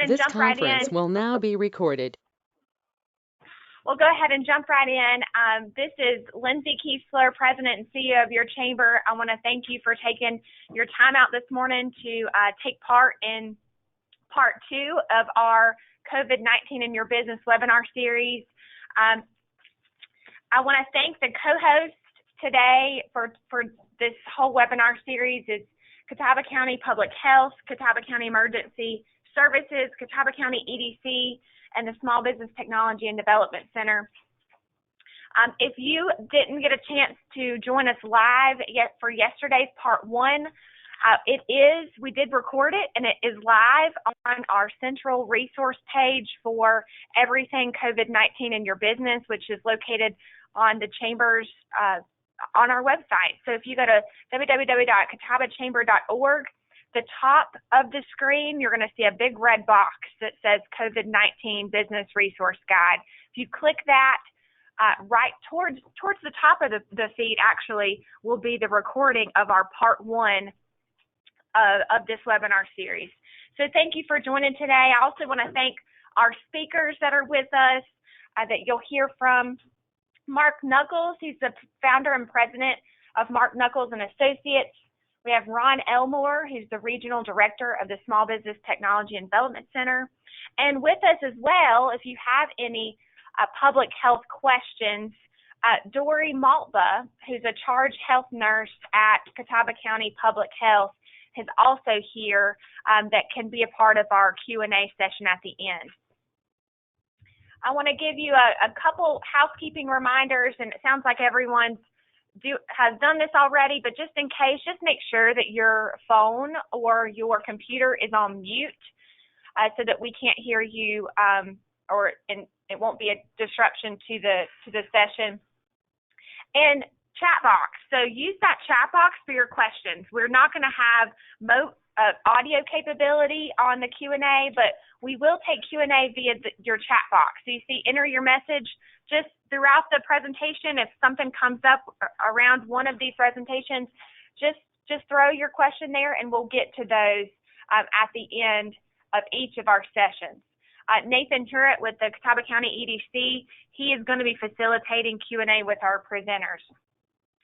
and This jump right conference in. will now be recorded. We'll go ahead and jump right in. This is Lindsay Kiesler, President and CEO of your chamber. I want to thank you for taking your time out this morning to take part in part 2 of our COVID-19 in your business webinar series. I want to thank the co-host today for this whole webinar series. Is Catawba County Public Health, Catawba County Emergency Services, Catawba County EDC, and the Small Business Technology and Development Center. If you didn't get a chance to join us live yet for yesterday's part 1, we did record it, and it is live on our central resource page for everything COVID-19 in your business, which is located on the chamber's on our website. So if you go to www.catawbachamber.org, the top of the screen, you're going to see a big red box that says COVID-19 Business Resource Guide. If you click that, right towards the top of the feed actually will be the recording of our part 1 of this webinar series. So thank you for joining today. I also want to thank our speakers that are with us that you'll hear from. Mark Knuckles, he's the founder and president of Mark Knuckles and Associates. We have Ron Elmore, who's the regional director of the Small Business Technology and Development Center. And with us as well, if you have any public health questions, Dory Maltba, who's a charge health nurse at Catawba County Public Health, is also here that can be a part of our Q&A session at the end. I want to give you a couple housekeeping reminders, and it sounds like everyone has done this already, but just in case, just make sure that your phone or your computer is on mute so that we can't hear you and it won't be a disruption to the session. And chat box. So use that chat box for your questions. We're not going to have audio capability on the Q&A, but we will take Q&A via your chat box. So you see, enter your message just throughout the presentation. If something comes up around one of these presentations, just throw your question there, and we'll get to those at the end of each of our sessions. Nathan Hurett with the Catawba County EDC, he is going to be facilitating Q&A with our presenters.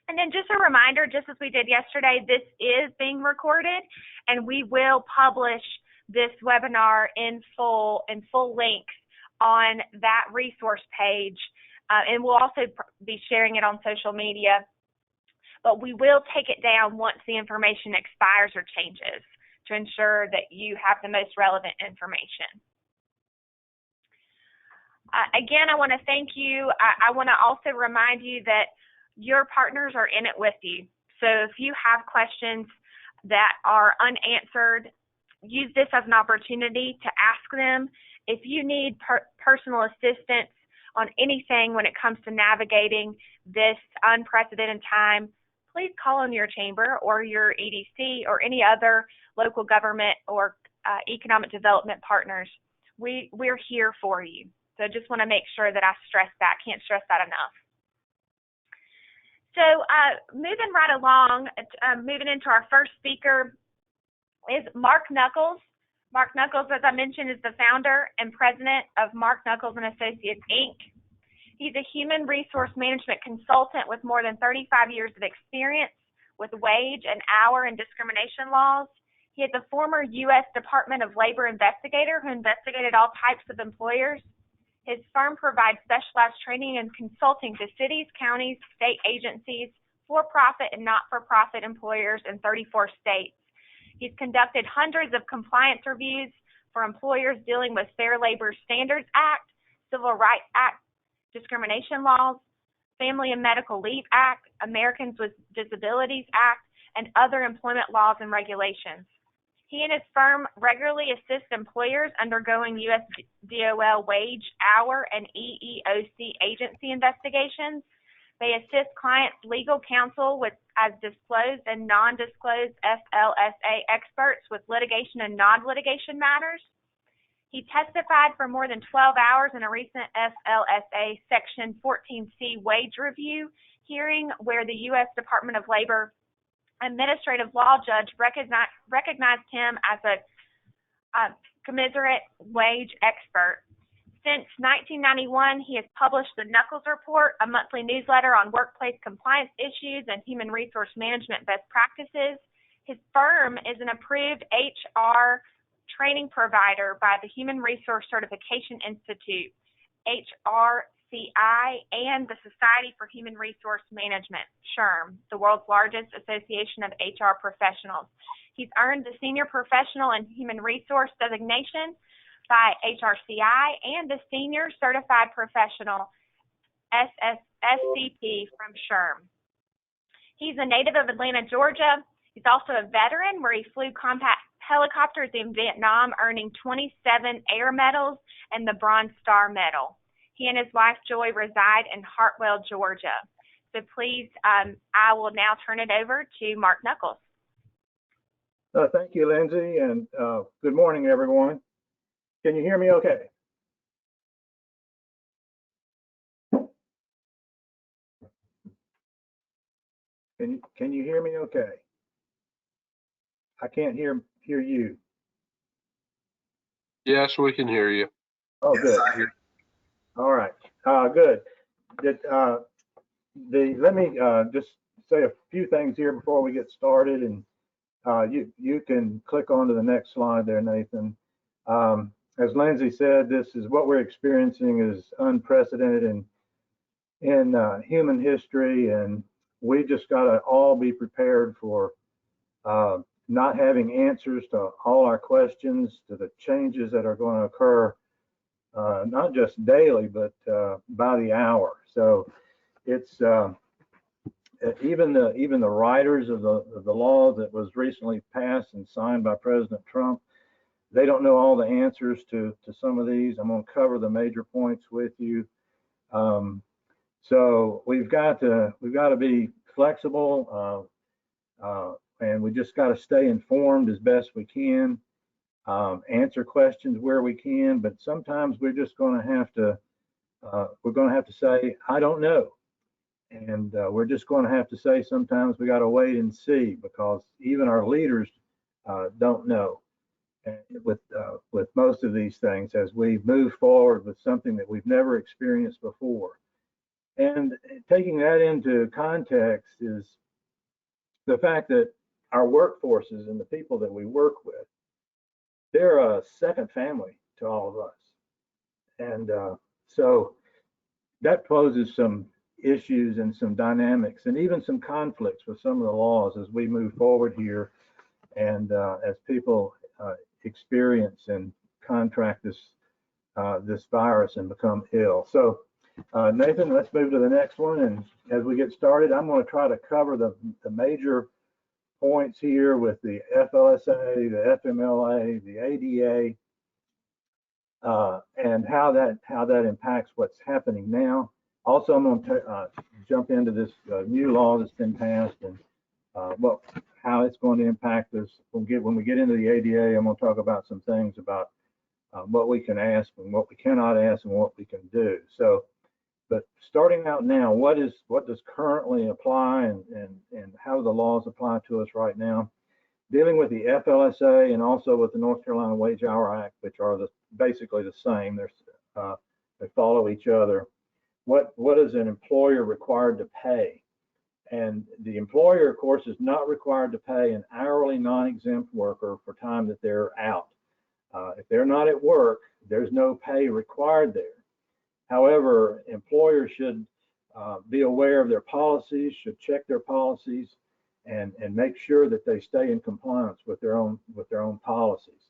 And then just a reminder, just as we did yesterday, this is being recorded, and we will publish this webinar in full length on that resource page, and we'll also be sharing it on social media. But we will take it down once the information expires or changes to ensure that you have the most relevant information. Again, I want to thank you. I want to also remind you that your partners are in it with you. So if you have questions that are unanswered, use this as an opportunity to ask them. If you need personal assistance on anything when it comes to navigating this unprecedented time, please call on your chamber or your EDC or any other local government or economic development partners. We're here for you. So just want to make sure that I stress that. Can't stress that enough. So moving right along, moving into our first speaker is Mark Knuckles. Mark Knuckles, as I mentioned, is the founder and president of Mark Knuckles and Associates, Inc. He's a human resource management consultant with more than 35 years of experience with wage and hour and discrimination laws. He is a former U.S. Department of Labor investigator who investigated all types of employers. His firm provides specialized training and consulting to cities, counties, state agencies, for-profit and not-for-profit employers in 34 states. He's conducted hundreds of compliance reviews for employers dealing with Fair Labor Standards Act, Civil Rights Act, discrimination laws, Family and Medical Leave Act, Americans with Disabilities Act, and other employment laws and regulations. He and his firm regularly assist employers undergoing U.S. DOL wage, hour, and EEOC agency investigations. They assist clients' legal counsel as disclosed and non-disclosed FLSA experts with litigation and non-litigation matters. He testified for more than 12 hours in a recent FLSA Section 14C wage review hearing where the U.S. Department of Labor administrative law judge recognized him as a commiserate wage expert. Since 1991, he has published the Knuckles Report, a monthly newsletter on workplace compliance issues and human resource management best practices. His firm is an approved HR training provider by the Human Resource Certification Institute, HRCI, and the Society for Human Resource Management, SHRM, the world's largest association of HR professionals. He's earned the Senior Professional in Human Resource designation by HRCI and the Senior Certified Professional SCP from SHRM. He's a native of Atlanta, Georgia. He's also a veteran where he flew combat helicopters in Vietnam, earning 27 Air Medals and the Bronze Star Medal. He and his wife, Joy, reside in Hartwell, Georgia. So please, I will now turn it over to Mark Knuckles. Thank you, Lindsay, and good morning, everyone. Can you hear me okay? Can you hear me okay? I can't hear you. Yes, we can hear you. Oh, good. All right. Good. Let me just say a few things here before we get started, and you can click on to the next slide there, Nathan. As Lindsay said, this is what we're experiencing is unprecedented in human history, and we just got to all be prepared for not having answers to all our questions, to the changes that are going to occur, not just daily, but by the hour. So it's even the writers of the law that was recently passed and signed by President Trump, they don't know all the answers to some of these. I'm going to cover the major points with you. So we've got to be flexible, and we just got to stay informed as best we can, answer questions where we can. But sometimes we're just going to have to say, I don't know, and we're just going to have to say sometimes we got to wait and see, because even our leaders don't know. And with most of these things, as we move forward with something that we've never experienced before. And taking that into context is the fact that our workforces and the people that we work with, they're a second family to all of us. And so that poses some issues and some dynamics and even some conflicts with some of the laws as we move forward here, and as people experience and contract this virus and become ill. So Nathan, let's move to the next one. And as we get started, I'm going to try to cover the major points here with the FLSA, the FMLA, the ADA, and how that impacts what's happening now. Also, I'm going to jump into this new law that's been passed and how it's going to impact us. When we get into the ADA, I'm going to talk about some things about what we can ask and what we cannot ask and what we can do. So, but starting out now, what does currently apply and how do the laws apply to us right now? Dealing with the FLSA and also with the North Carolina Wage Hour Act, which are basically the same. They follow each other. What is an employer required to pay? And the employer, of course, is not required to pay an hourly non-exempt worker for time that they're out. If they're not at work, there's no pay required there. However, employers should be aware of their policies, should check their policies, and make sure that they stay in compliance with their own policies.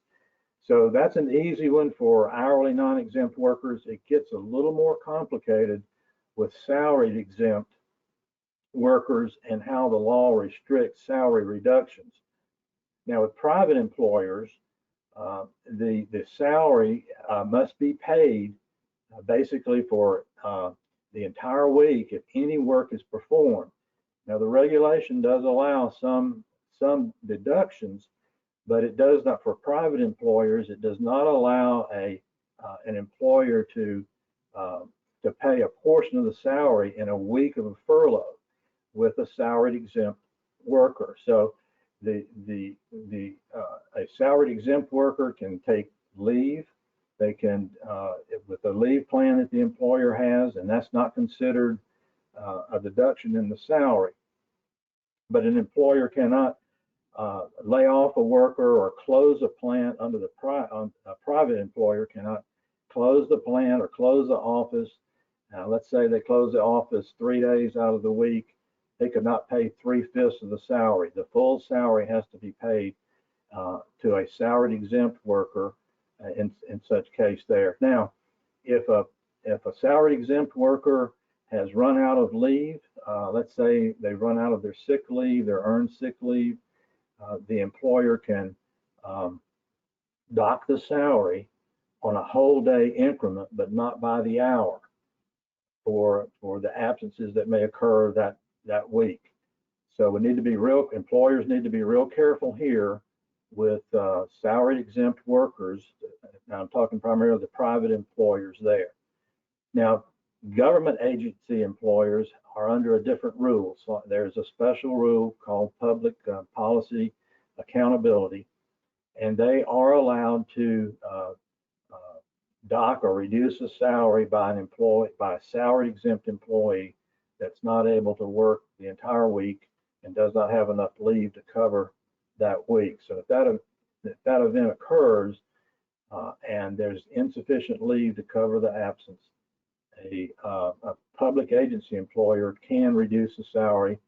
So that's an easy one for hourly non-exempt workers. It gets a little more complicated with salaried exempt workers and how the law restricts salary reductions. Now, with private employers, the salary must be paid basically for the entire week if any work is performed. Now, the regulation does allow some deductions, but it does not, for private employers, it does not allow an employer to pay a portion of the salary in a week of a furlough with a salaried exempt worker. So a salaried exempt worker can take leave. They can, with the leave plan that the employer has, and that's not considered a deduction in the salary. But an employer cannot lay off a worker or close a plant under the a private employer cannot close the plant or close the office. Let's say they close the office 3 days out of the week. They could not pay 3/5 of the salary. The full salary has to be paid to a salaried exempt worker in such case there. Now, if a salaried exempt worker has run out of leave, let's say they've run out of their sick leave, their earned sick leave, the employer can dock the salary on a whole day increment, but not by the hour for the absences that may occur that week. So we need to be employers need to be real careful here with salaried exempt workers. Now I'm talking primarily the private employers there. Now, government agency employers are under a different rule. So there's a special rule called public policy accountability, and they are allowed to dock or reduce a salary by a salaried exempt employee that's not able to work the entire week and does not have enough leave to cover that week. So if that event occurs and there's insufficient leave to cover the absence, a public agency employer can reduce the salary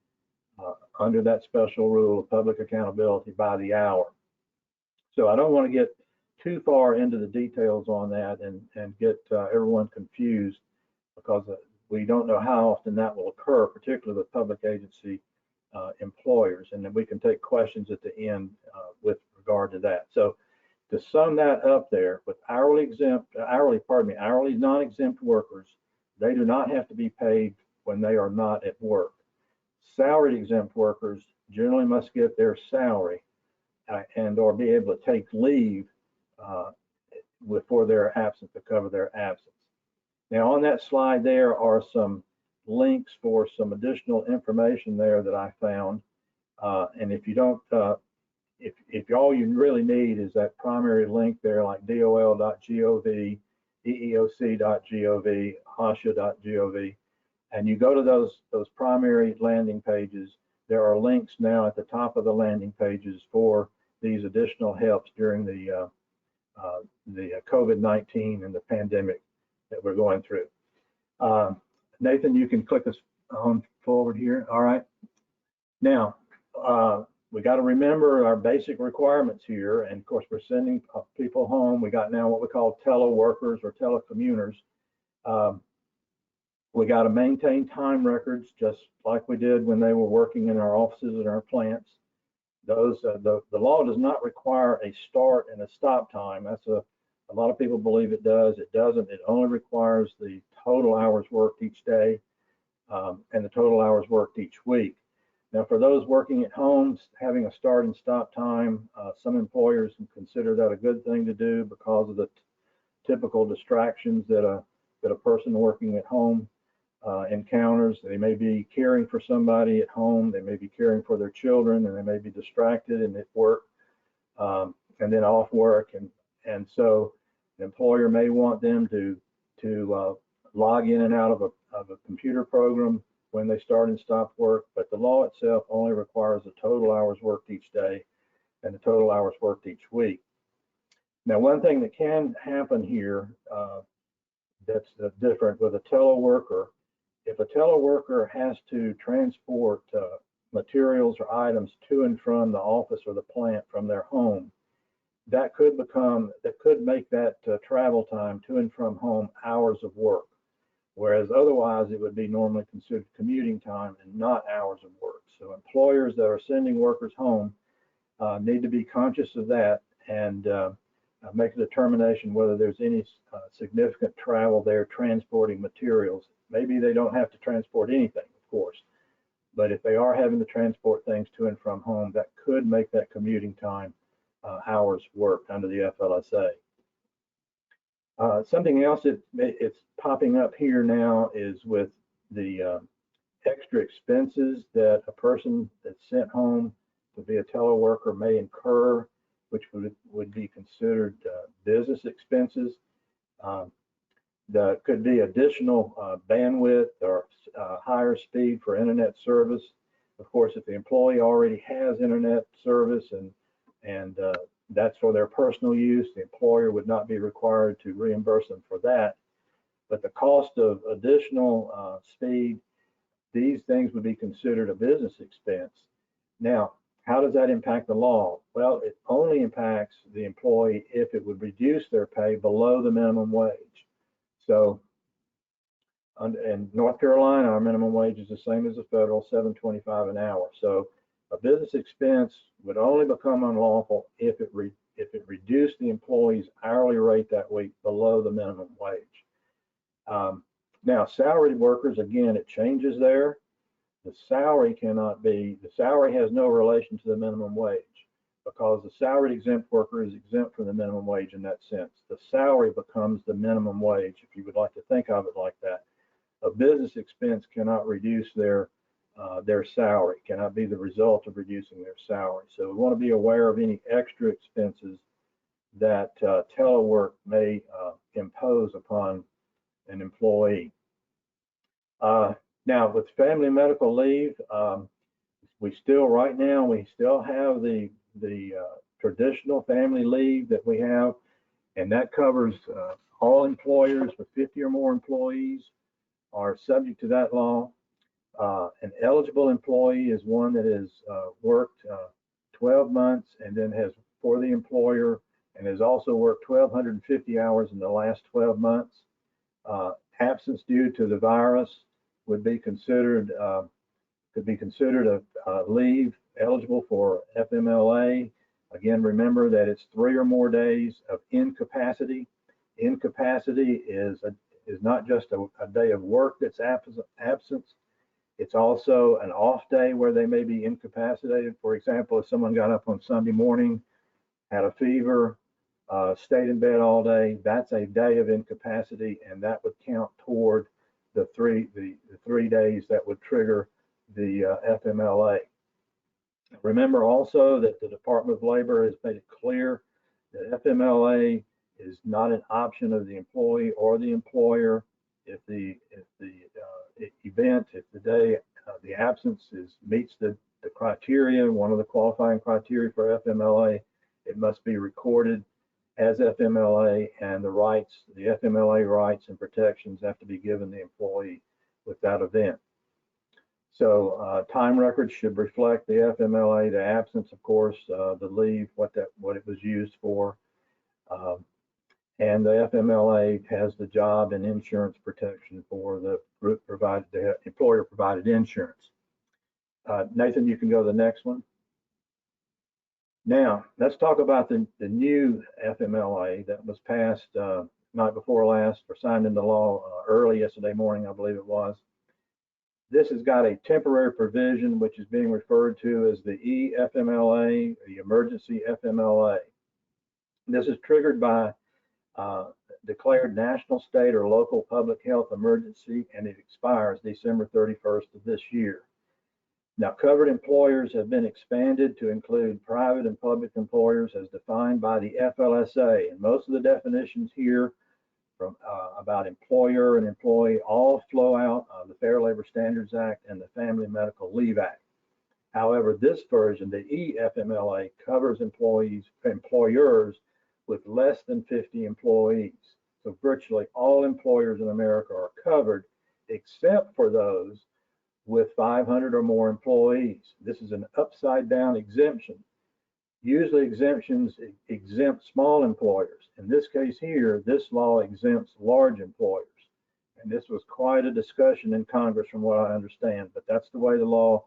under that special rule of public accountability by the hour. So I don't want to get too far into the details on that and get everyone confused, because we don't know how often that will occur, particularly with public agency employers. And then we can take questions at the end with regard to that. So to sum that up there, with hourly non-exempt workers, they do not have to be paid when they are not at work. Salaried exempt workers generally must get their salary and or be able to take leave for their absence, to cover their absence. Now on that slide there are some links for some additional information there that I found. And if you don't, if all you really need is that primary link there, like dol.gov, eeoc.gov, hasha.gov, and you go to those primary landing pages, there are links now at the top of the landing pages for these additional helps during the COVID-19 and the pandemic that we're going through. Nathan, you can click us on forward here. All right. Now, we got to remember our basic requirements here. And of course, we're sending people home. We got now what we call teleworkers or telecommuters. We got to maintain time records, just like we did when they were working in our offices and our plants. Those the law does not require a start and a stop time. That's a lot of people believe it does. It doesn't. It only requires the total hours worked each day and the total hours worked each week. Now, for those working at home, having a start and stop time, some employers consider that a good thing to do because of the typical distractions that a person working at home encounters. They may be caring for somebody at home, they may be caring for their children, and they may be distracted and at work and then off work, and so the employer may want them to log in and out of a computer program when they start and stop work, but the law itself only requires the total hours worked each day and the total hours worked each week. Now, one thing that can happen here that's different with a teleworker, if a teleworker has to transport materials or items to and from the office or the plant from their home, that could make that travel time to and from home hours of work, whereas otherwise it would be normally considered commuting time and not hours of work. So employers that are sending workers home need to be conscious of that and make a determination whether there's any significant travel there transporting materials. Maybe they don't have to transport anything, of course, but if they are having to transport things to and from home, that could make that commuting time hours worked under the FLSA. Something else it's popping up here now is with the extra expenses that a person that's sent home to be a teleworker may incur which would be considered business expenses. There could be additional bandwidth or higher speed for internet service. Of course, if the employee already has internet service and that's for their personal use, the employer would not be required to reimburse them for that. But the cost of additional speed, these things would be considered a business expense. Now, how does that impact the law? Well, it only impacts the employee if it would reduce their pay below the minimum wage. So in North Carolina, our minimum wage is the same as the federal, $7.25 an hour. So a business expense would only become unlawful if it reduced the employee's hourly rate that week below the minimum wage. Now, salaried workers, again, it changes there. The salary has no relation to the minimum wage because the salaried exempt worker is exempt from the minimum wage in that sense. The salary becomes the minimum wage, if you would like to think of it like that. A business expense cannot reduce their salary, cannot be the result of reducing their salary. So we want to be aware of any extra expenses that telework may impose upon an employee. Now, with family medical leave, we still have the traditional family leave that we have, and that covers all employers with 50 or more employees are subject to that law. An eligible employee is one that has worked 12 months and then has for the employer and has also worked 1,250 hours in the last 12 months. Absence due to the virus would be considered could be considered a leave eligible for FMLA. Again, remember that it's 3 or more days of incapacity. Incapacity is not just a day of work that's absence. It's also an off day where they may be incapacitated. For example, if someone got up on Sunday morning, had a fever, stayed in bed all day, that's a day of incapacity, and that would count toward the three days that would trigger the FMLA. Remember also that the Department of Labor has made it clear that FMLA is not an option of the employee or the employer. If the absence meets the criteria, one of the qualifying criteria for FMLA, it must be recorded as FMLA, and the FMLA rights and protections have to be given the employee with that event. So time records should reflect the FMLA, the absence, of course, the leave, what it was used for, and the FMLA has the job and insurance protection for the employer provided insurance. Nathan, you can go to the next one. Now, let's talk about the new FMLA that was passed night before last or signed into law early yesterday morning, I believe it was. This has got a temporary provision which is being referred to as the eFMLA, the emergency FMLA. This is triggered by declared national, state, or local public health emergency, and it expires December 31st of this year. Now, covered employers have been expanded to include private and public employers as defined by the FLSA, and most of the definitions here from about employer and employee all flow out of the Fair Labor Standards Act and the Family Medical Leave Act. However, this version, the eFMLA, covers employers with less than 50 employees. So virtually all employers in America are covered except for those with 500 or more employees. This is an upside down exemption. Usually exemptions exempt small employers. In this case here, this law exempts large employers. And this was quite a discussion in Congress from what I understand, but that's the way the law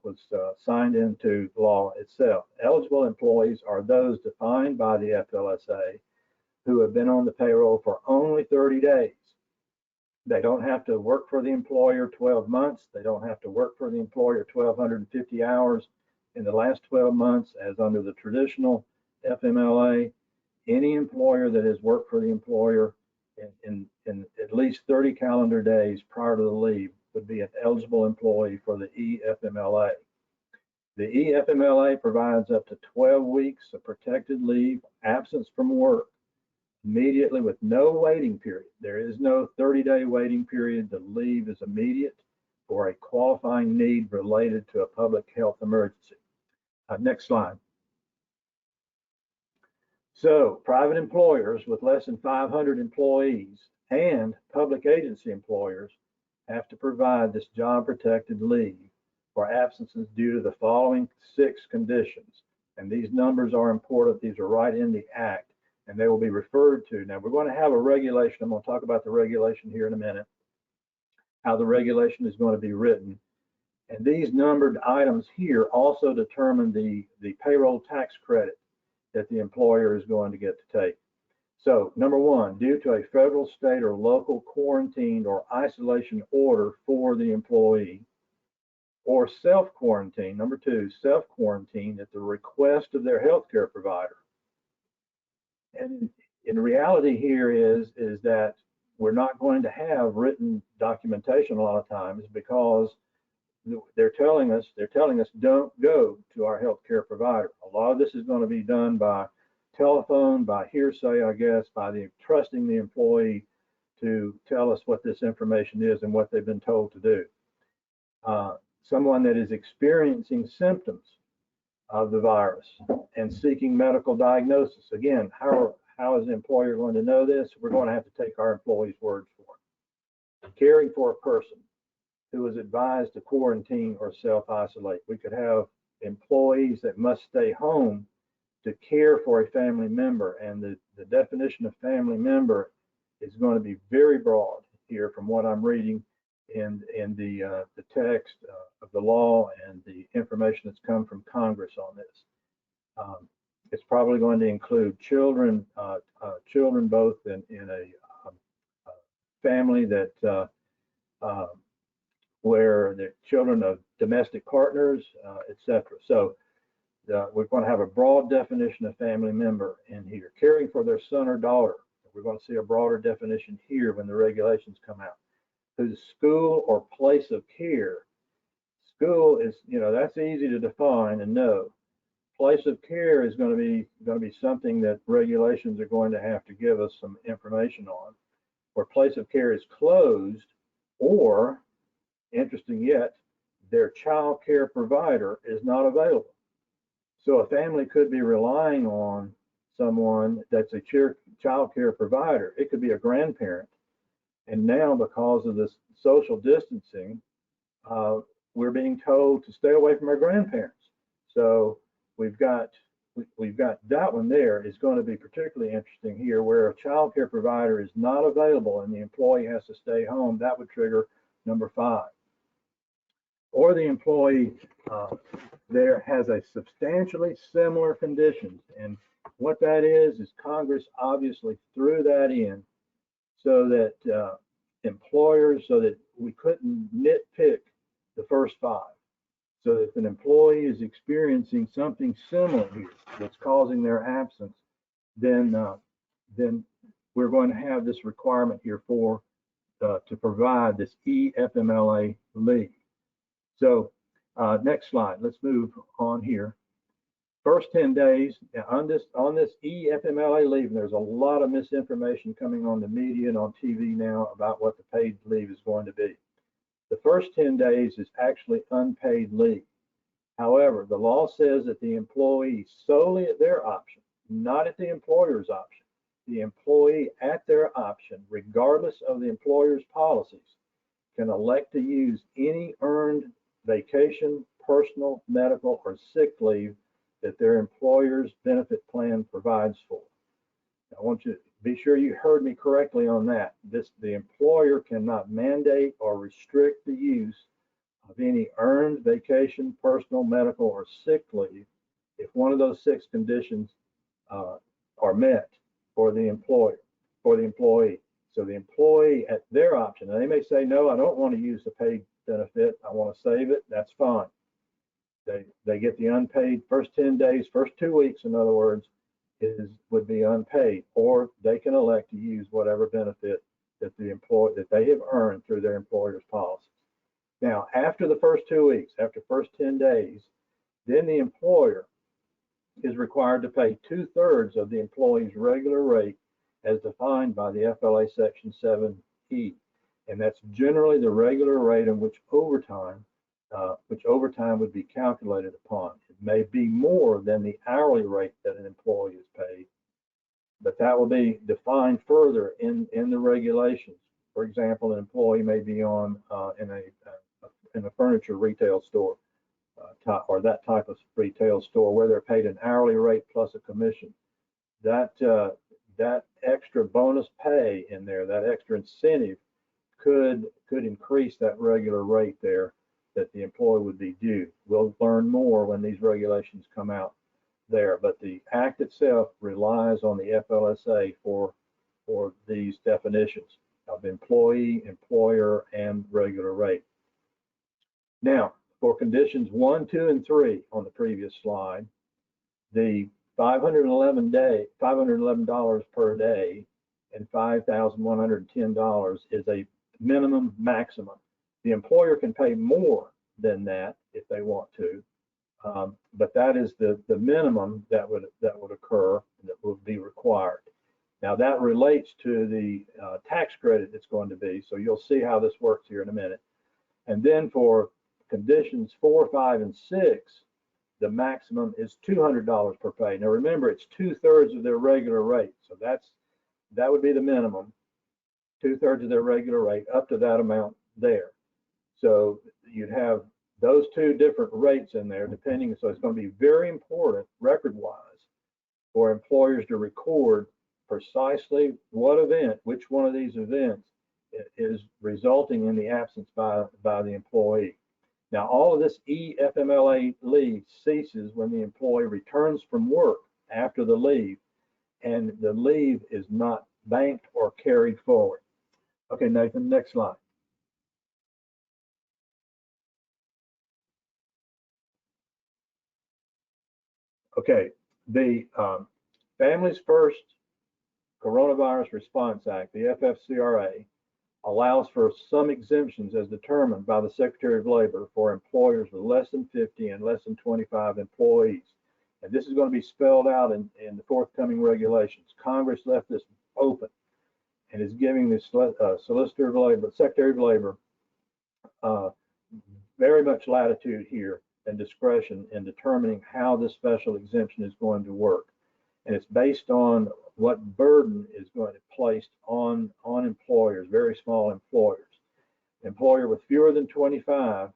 was signed into law itself. Eligible employees are those defined by the FLSA who have been on the payroll for only 30 days. They don't have to work for the employer 12 months. They don't have to work for the employer 1,250 hours in the last 12 months as under the traditional FMLA. Any employer that has worked for the employer in at least 30 calendar days prior to the leave would be an eligible employee for the eFMLA. The EFMLA provides up to 12 weeks of protected leave, absence from work, immediately with no waiting period. There is no 30-day waiting period. The leave is immediate for a qualifying need related to a public health emergency. Next slide. So private employers with less than 500 employees and public agency employers have to provide this job protected leave for absences due to the following 6 conditions. And these numbers are important. These are right in the act, and they will be referred to. Now, we're going to have a regulation. I'm going to talk about the regulation here in a minute, how the regulation is going to be written. And these numbered items here also determine the payroll tax credit that the employer is going to get to take. So, number 1, due to a federal, state, or local quarantine or isolation order for the employee, or self-quarantine. Number 2, self-quarantine at the request of their healthcare provider. And in reality here is that we're not going to have written documentation a lot of times because they're telling us don't go to our healthcare provider. A lot of this is going to be done by telephone, by hearsay, I guess, by trusting the employee to tell us what this information is and what they've been told to do. Someone that is experiencing symptoms of the virus and seeking medical diagnosis. Again, how is the employer going to know this? We're going to have to take our employees' words for it. Caring for a person who is advised to quarantine or self-isolate. We could have employees that must stay home to care for a family member, and the definition of family member is going to be very broad here from what I'm reading in the text of the law and the information that's come from Congress on this. It's probably going to include children, children both in a family that where the children of domestic partners, etc. So we're going to have a broad definition of family member in here. Caring for their son or daughter. We're going to see a broader definition here when the regulations come out. Whose school or place of care. School is, that's easy to define and know. Place of care is going to be something that regulations are going to have to give us some information on. Where place of care is closed, or interesting yet, their child care provider is not available. So a family could be relying on someone that's a child care provider. It could be a grandparent. And now, because of this social distancing, we're being told to stay away from our grandparents. So we've got that one there is going to be particularly interesting here, where a child care provider is not available and the employee has to stay home. That would trigger number 5. Or the employee there has a substantially similar conditions. And what that is Congress obviously threw that in so that employers, so that we couldn't nitpick the first 5. So if an employee is experiencing something similar here that's causing their absence, then we're going to have this requirement here for to provide this EFMLA leave. So next slide. Let's move on here. First 10 days on this EFMLA leave, and there's a lot of misinformation coming on the media and on TV now about what the paid leave is going to be. The first 10 days is actually unpaid leave. However, the law says that the employee, solely at their option, not at the employer's option, the employee at their option, regardless of the employer's policies, can elect to use any earned vacation, personal, medical, or sick leave that their employer's benefit plan provides for. I want you to be sure you heard me correctly on that. The employer cannot mandate or restrict the use of any earned vacation, personal, medical, or sick leave if one of those 6 conditions are met for the employee. So the employee at their option, and they may say, no, I don't want to use the paid benefit, I want to save it, that's fine. They get the unpaid first 10 days, first 2 weeks, in other words, would be unpaid, or they can elect to use whatever benefit that they have earned through their employer's policies. Now, after the first 2 weeks, after first 10 days, then the employer is required to pay 2/3 of the employee's regular rate as defined by the FLA Section 7E. And that's generally the regular rate on which overtime would be calculated upon. It may be more than the hourly rate that an employee is paid, but that will be defined further in the regulations. For example, an employee may be on in a furniture retail store or that type of retail store where they're paid an hourly rate plus a commission. That extra bonus pay in there, that extra incentive, could increase that regular rate there that the employee would be due. We'll learn more when these regulations come out there, but the Act itself relies on the FLSA for these definitions of employee, employer, and regular rate. Now, for conditions 1, 2, and 3 on the previous slide, the $511 per day and $5,110 is a minimum maximum. The employer can pay more than that if they want to, but that is the minimum that would occur and that would be required. Now that relates to the tax credit that's going to be, so you'll see how this works here in a minute. And then for conditions 4, 5, and 6, the maximum is $200 per pay. Now remember, it's 2/3 of their regular rate, so that would be the minimum, 2/3 of their regular rate, up to that amount there. So you'd have those two different rates in there, depending. So it's going to be very important, record-wise, for employers to record precisely what event, which one of these events is resulting in the absence by the employee. Now, all of this EFMLA leave ceases when the employee returns from work after the leave, and the leave is not banked or carried forward. Okay, Nathan, next slide. Okay, the Families First Coronavirus Response Act, the FFCRA, allows for some exemptions as determined by the Secretary of Labor for employers with less than 50 and less than 25 employees. And this is going to be spelled out in the forthcoming regulations. Congress left this open and is giving the Solicitor of Labor, Secretary of Labor, very much latitude here and discretion in determining how this special exemption is going to work. And it's based on what burden is going to be placed on employers, very small employers. Employer with fewer than 25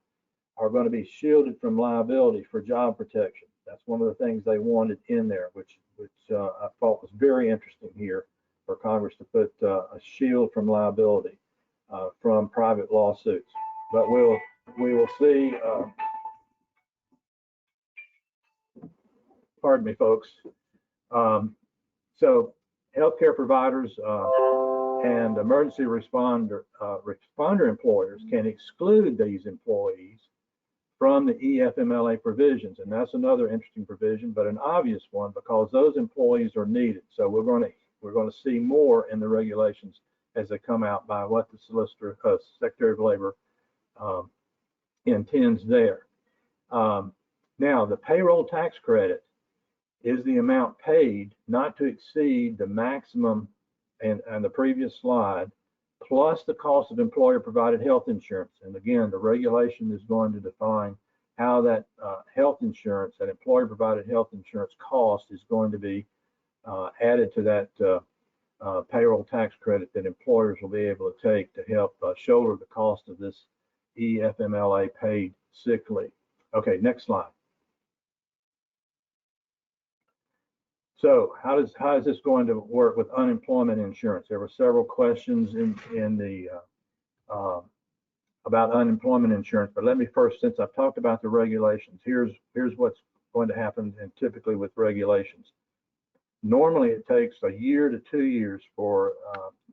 are going to be shielded from liability for job protection. That's one of the things they wanted in there, which I thought was very interesting here for Congress to put a shield from liability from private lawsuits. But we will see. Pardon me, folks. So healthcare providers and emergency responder employers can exclude these employees from the EFMLA provisions, and that's another interesting provision, but an obvious one because those employees are needed. So we're going to see more in the regulations as they come out by what the Secretary of Labor intends there. Now, the payroll tax credit is the amount paid not to exceed the maximum and the previous slide, plus the cost of employer-provided health insurance. And again, the regulation is going to define how that health insurance, that employer-provided health insurance cost is going to be added to that payroll tax credit that employers will be able to take to help shoulder the cost of this EFMLA paid sick leave. Okay, next slide. So how is this going to work with unemployment insurance? There were several questions in the about unemployment insurance, but let me first, since I've talked about the regulations, here's what's going to happen, and typically with regulations. Normally it takes 1 year to 2 years for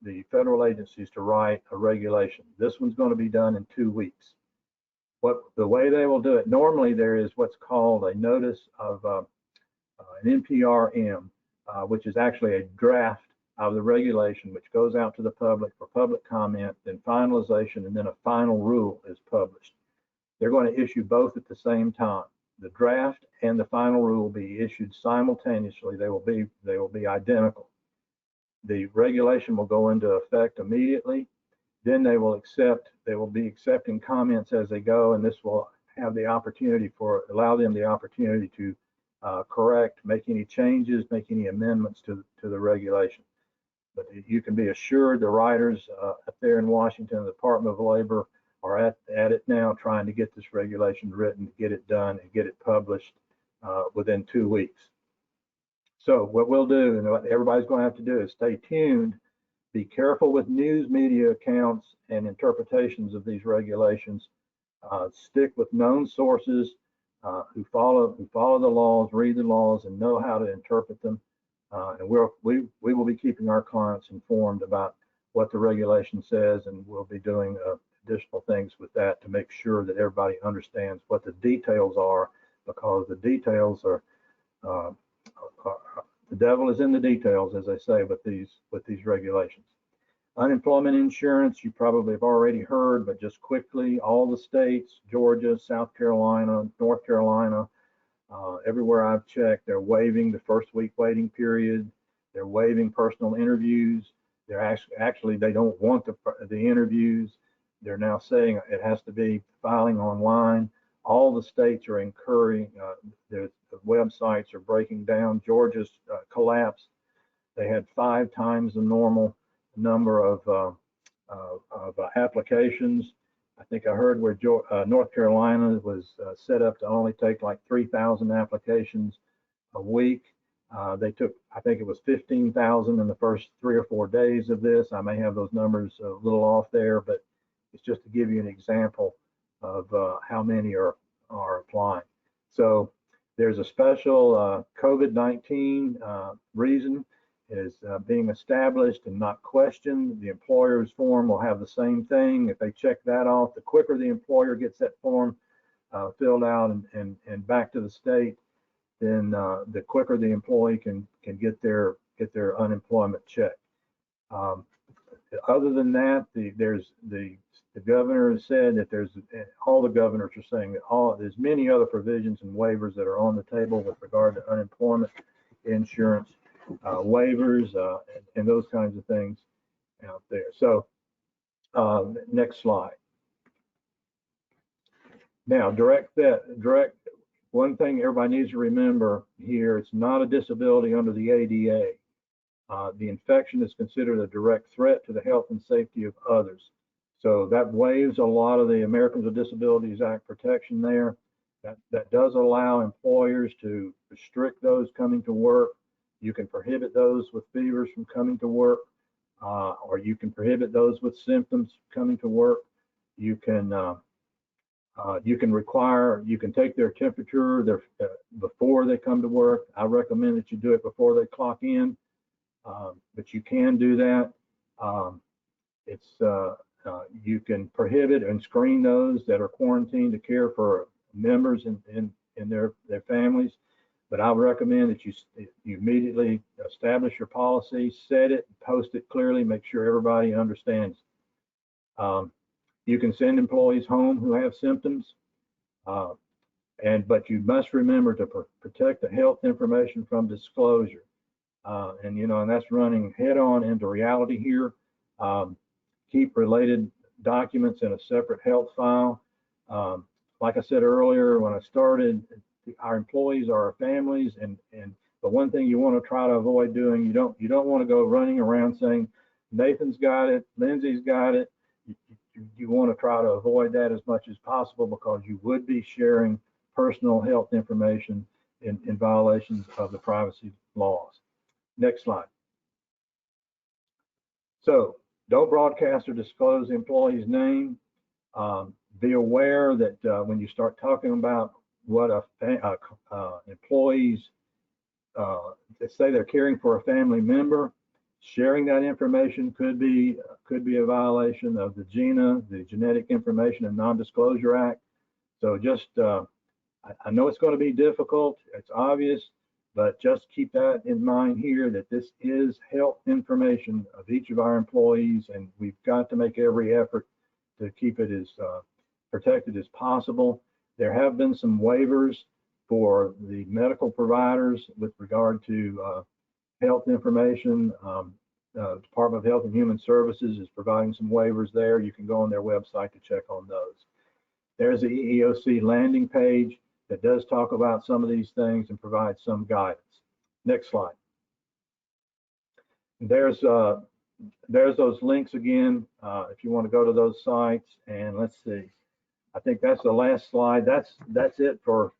the federal agencies to write a regulation. This one's going to be done in 2 weeks. The way they will do it, normally there is what's called a notice of an NPRM, which is actually a draft of the regulation, which goes out to the public for public comment, then finalization, and then a final rule is published. They're going to issue both at the same time. the draft and the final rule will be issued simultaneously. They will be identical. The regulation will go into effect immediately. Then they will be accepting comments as they go, and this will have the opportunity allow them the opportunity to correct, make any changes, make any amendments to the regulation. But you can be assured the writers up there in Washington, the Department of Labor, are at it now, trying to get this regulation written, get it done, and get it published within 2 weeks. So what we'll do, and what everybody's going to have to do, is stay tuned, be careful with news media accounts and interpretations of these regulations. Stick with known sources who follow the laws, read the laws, and know how to interpret them. And we will be keeping our clients informed about what the regulation says, and we'll be doing additional things with that to make sure that everybody understands what the details are, because the details are the devil is in the details, as they say, with these regulations. Unemployment insurance, you probably have already heard, but just quickly, all the states, Georgia, South Carolina, North Carolina, everywhere I've checked, they're waiving the first week waiting period. They're waiving personal interviews. They're actually they don't want the interviews. They're now saying it has to be filing online. All the states are incurring, the websites are breaking down. Georgia's collapsed. They had 5 times the normal number of applications. I think I heard where North Carolina was set up to only take like 3,000 applications a week. They took, I think it was 15,000 in the first 3 or 4 days of this. I may have those numbers a little off there, but it's just to give you an example of how many are applying. So there's a special COVID-19 reason is being established and not questioned. The employer's form will have the same thing. If they check that off, the quicker the employer gets that form filled out and back to the state, then the quicker the employee can get their unemployment check. Other than that, the governor has said that all the governors are saying that there's many other provisions and waivers that are on the table with regard to unemployment insurance waivers and those kinds of things out there. So next slide. Now, direct, one thing everybody needs to remember here, it's not a disability under the ADA. The infection is considered a direct threat to the health and safety of others. So that waives a lot of the Americans with Disabilities Act protection there. That does allow employers to restrict those coming to work. You can prohibit those with fevers from coming to work, or you can prohibit those with symptoms coming to work. You can take their temperature before they come to work. I recommend that you do it before they clock in, but you can do that. You can prohibit and screen those that are quarantined to care for members in their families. But I would recommend that you immediately establish your policy, set it, post it clearly, make sure everybody understands. You can send employees home who have symptoms, but you must remember to protect the health information from disclosure. And that's running head on into reality here. Keep related documents in a separate health file. Like I said earlier, when I started, our employees are our families, but one thing you want to try to avoid doing, you don't want to go running around saying Nathan's got it, Lindsay's got it. You want to try to avoid that as much as possible, because you would be sharing personal health information in violations of the privacy laws. Next slide. So don't broadcast or disclose the employee's name. Be aware that when you start talking about what employees, let's say they're caring for a family member, sharing that information could be a violation of the GINA, the Genetic Information and Non-Disclosure Act. So just, I know it's going to be difficult, it's obvious, but just keep that in mind here, that this is health information of each of our employees, and we've got to make every effort to keep it as protected as possible. There have been some waivers for the medical providers with regard to health information. Department of Health and Human Services is providing some waivers there. You can go on their website to check on those. There's the EEOC landing page that does talk about some of these things and provide some guidance. Next slide. There's those links again, if you want to go to those sites. And let's see, I think that's the last slide. That's it for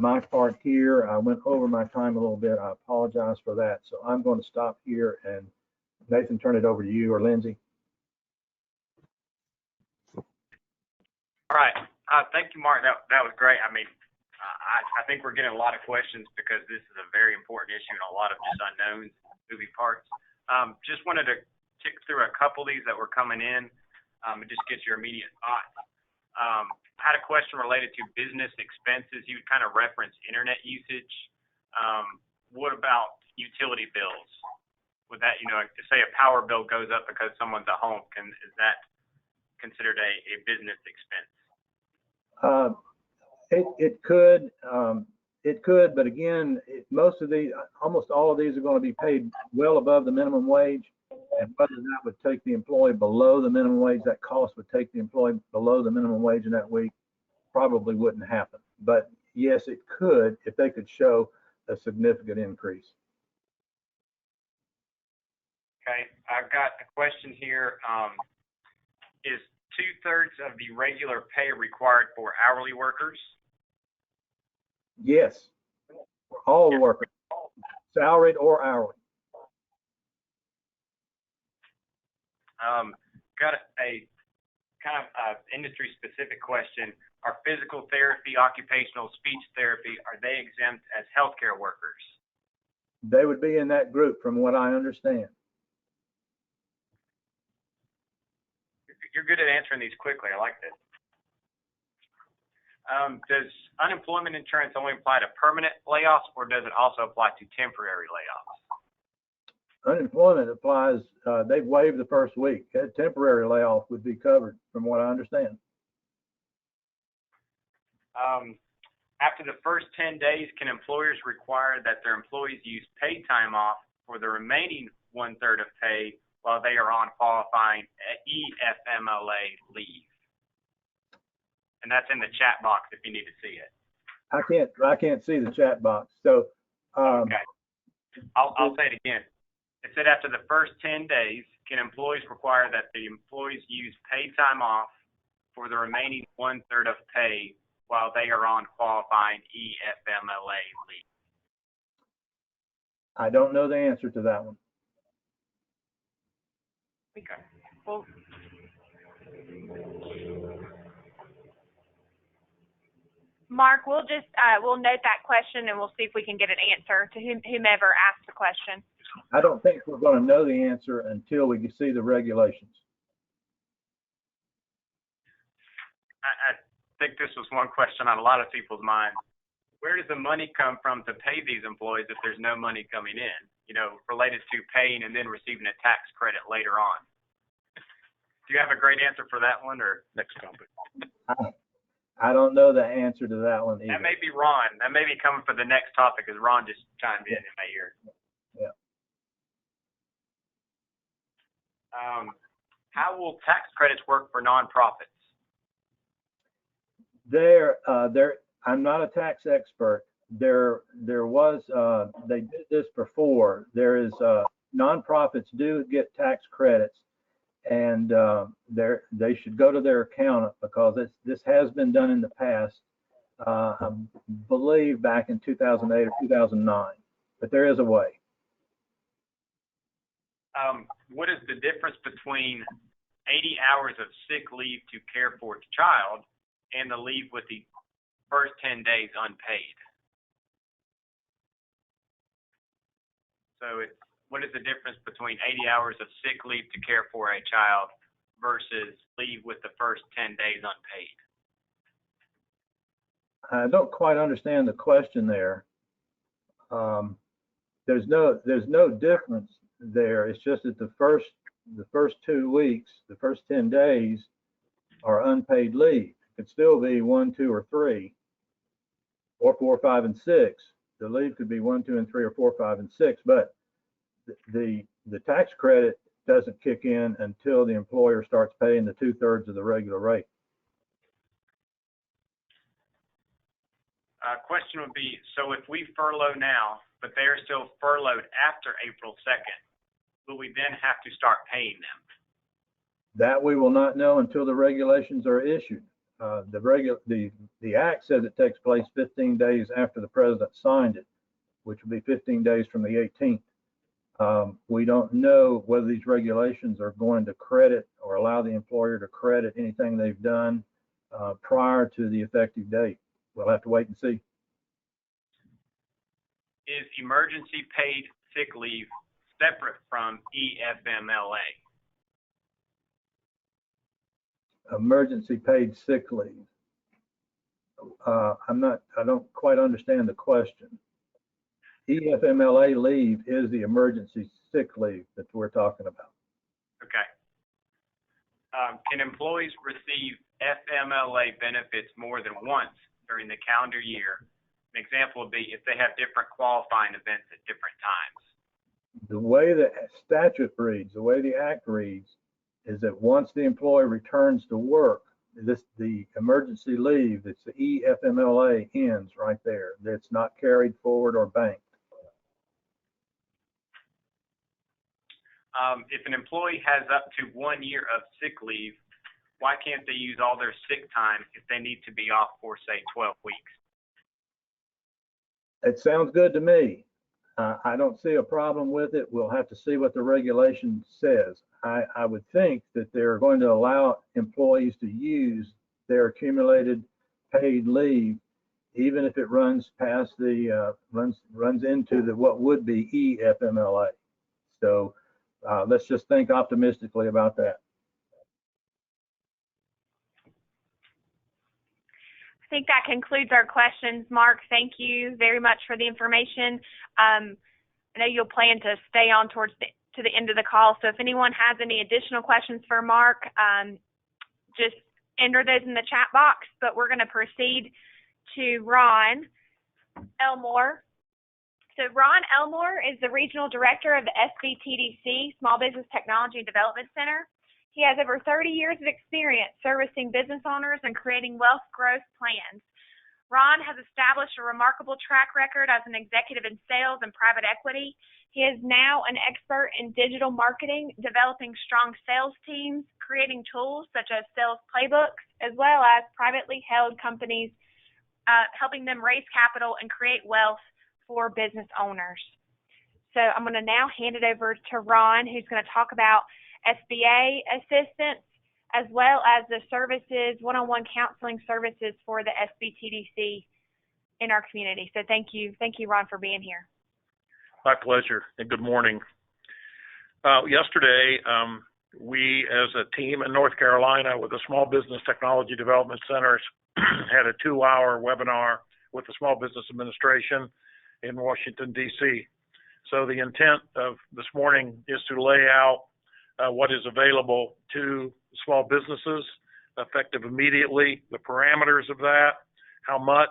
my part here. I went over my time a little bit. I apologize for that. So I'm going to stop here and Nathan, turn it over to you or Lindsay. All right. Thank you, Mark. That was great. I mean, I think we're getting a lot of questions because this is a very important issue and a lot of just unknowns, moving parts. Just wanted to tick through a couple of these that were coming in and just get your immediate thoughts. I had a question related to business expenses. You kind of referenced internet usage. What about utility bills? Would that, say a power bill goes up because someone's at home, is that considered a business expense? It could, but again, almost all of these are going to be paid well above the minimum wage, and whether that would take the employee below the minimum wage, that cost would take the employee below the minimum wage in that week, probably wouldn't happen. But yes, it could if they could show a significant increase. Okay, I've got a question here. Is 2/3 of the regular pay required for hourly workers? Yes, for all the workers, salaried or hourly. Got a kind of industry specific question. Are physical therapy, occupational speech therapy, are they exempt as healthcare workers? They would be in that group from what I understand. You're good at answering these quickly. I like this. Does unemployment insurance only apply to permanent layoffs, or does it also apply to temporary layoffs? Unemployment applies, they've waived the first week. A temporary layoff would be covered from what I understand. After the first 10 days, can employers require that their employees use paid time off for the remaining 1/3 of pay while they are on qualifying EFMLA leave? And that's in the chat box if you need to see it. I can't see the chat box. So okay, I'll say it again. It said after the first 10 days, can employees require that the employees use paid time off for the remaining 1/3 of pay while they are on qualifying EFMLA leave? I don't know the answer to that one. Okay. Well, Mark, we'll just we'll note that question and we'll see if we can get an answer to whomever asked the question. I don't think we're going to know the answer until we see the regulations. I think this was one question on a lot of people's minds. Where does the money come from to pay these employees if there's no money coming in? Related to paying and then receiving a tax credit later on. Do you have a great answer for that one, or next topic? I don't know the answer to that one either. That may be Ron. That may be coming for the next topic, because Ron just chimed in my ear. Yeah. How will tax credits work for nonprofits? I'm not a tax expert. There was, they did this before. There is, nonprofits do get tax credits, and they should go to their accountant, because this has been done in the past, I believe back in 2008 or 2009, but there is a way. What is the difference between 80 hours of sick leave to care for a child and the leave with the first 10 days unpaid? So what is the difference between 80 hours of sick leave to care for a child versus leave with the first 10 days unpaid? I don't quite understand the question there. There's no difference there. It's just that the first 2 weeks, the first 10 days are unpaid leave. It could still be 1, 2, or 3. or 4, 5, and 6. The leave could be 1, 2, and 3, or 4, 5, and 6, but the tax credit doesn't kick in until the employer starts paying the 2/3 of the regular rate. Question would be, so if we furlough now, but they're still furloughed after April 2nd, will we then have to start paying them? That we will not know until the regulations are issued. The act says it takes place 15 days after the president signed it, which will be 15 days from the 18th. We don't know whether these regulations are going to credit or allow the employer to credit anything they've done prior to the effective date. We'll have to wait and see. Is emergency paid sick leave separate from EFMLA? Emergency paid sick leave. I don't quite understand the question. EFMLA leave is the emergency sick leave that we're talking about. Okay. Can employees receive FMLA benefits more than once during the calendar year? An example would be if they have different qualifying events at different times. The way the statute reads, the way the act reads, is that once the employee returns to work, the emergency leave, it's the EFMLA ends right there. That's not carried forward or banked. If an employee has up to 1 year of sick leave, why can't they use all their sick time if they need to be off for, say, 12 weeks? It sounds good to me. I don't see a problem with it. We'll have to see what the regulation says. I would think that they're going to allow employees to use their accumulated paid leave, even if it runs past the runs into the what would be EFMLA. So let's just think optimistically about that. I think that concludes our questions. Mark, thank you very much for the information. I know you'll plan to stay on to the end of the call, so if anyone has any additional questions for Mark, just enter those in the chat box, but we're going to proceed to Ron Elmore. So Ron Elmore is the Regional Director of the SBTDC, Small Business Technology Development Center. He has over 30 years of experience servicing business owners and creating wealth growth plans. Ron has established a remarkable track record as an executive in sales and private equity. He is now an expert in digital marketing, developing strong sales teams, creating tools such as sales playbooks, as well as privately held companies, helping them raise capital and create wealth for business owners. So I'm going to now hand it over to Ron, who's going to talk about SBA assistance, as well as the services, one-on-one counseling services for the SBTDC in our community. So thank you, Ron, for being here. My pleasure, and good morning. Yesterday, we as a team in North Carolina with the Small Business Technology Development Centers had a 2-hour webinar with the Small Business Administration in Washington, D.C. So the intent of this morning is to lay out what is available to small businesses effective immediately, the parameters of that, how much,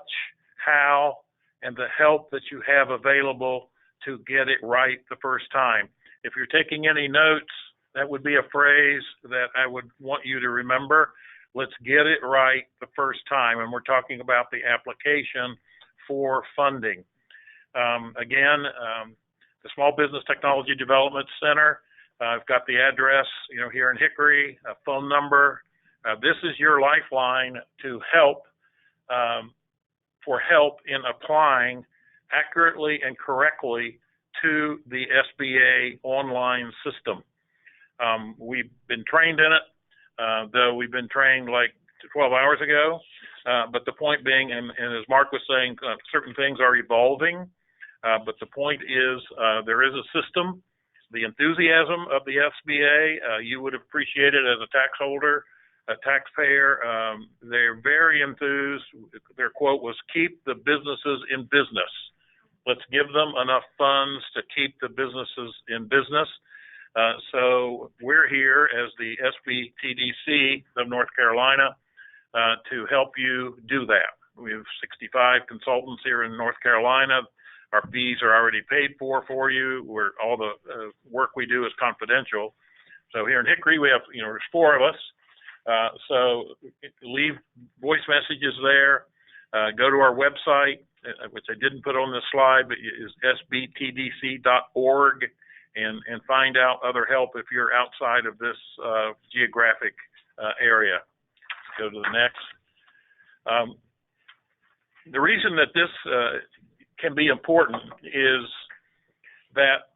how, and the help that you have available to get it right the first time. If you're taking any notes, that would be a phrase that I would want you to remember. Let's get it right the first time. And we're talking about the application for funding. The Small Business Technology Development Center, I've got the address, here in Hickory, a phone number. This is your lifeline to help, for help in applying accurately and correctly to the SBA online system. We've been trained in it, though we've been trained like 12 hours ago. But the point being, and as Mark was saying, certain things are evolving. But the point is, there is a system. The enthusiasm of the SBA, you would appreciate it as a tax holder, a taxpayer. They're very enthused. Their quote was, "Keep the businesses in business." Let's give them enough funds to keep the businesses in business. So we're here as the SBTDC of North Carolina to help you do that. We have 65 consultants here in North Carolina. Our fees are already paid for you. All the work we do is confidential. So here in Hickory, we have, there's 4 of us. So leave voice messages there. Go to our website, which I didn't put on this slide, but is sbtdc.org, and find out other help if you're outside of this geographic area. Go to the next. The reason that this can be important is that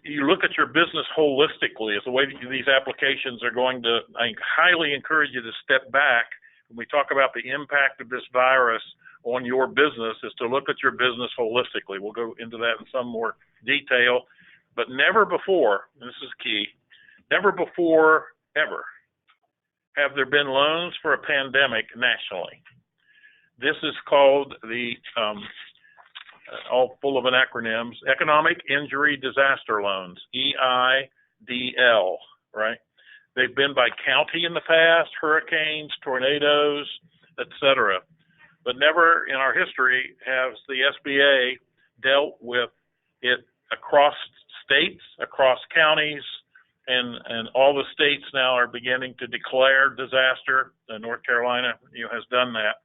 you look at your business holistically. Is the way that these applications are going to, I highly encourage you to step back when we talk about the impact of this virus on your business, is to look at your business holistically. We'll go into that in some more detail, but never before, and this is key, never before ever have there been loans for a pandemic nationally. This is called the all full of acronyms, Economic Injury Disaster Loans, EIDL, right? They've been by county in the past, hurricanes, tornadoes, etc. But never in our history has the SBA dealt with it across states, across counties, and all the states now are beginning to declare disaster. North Carolina has done that.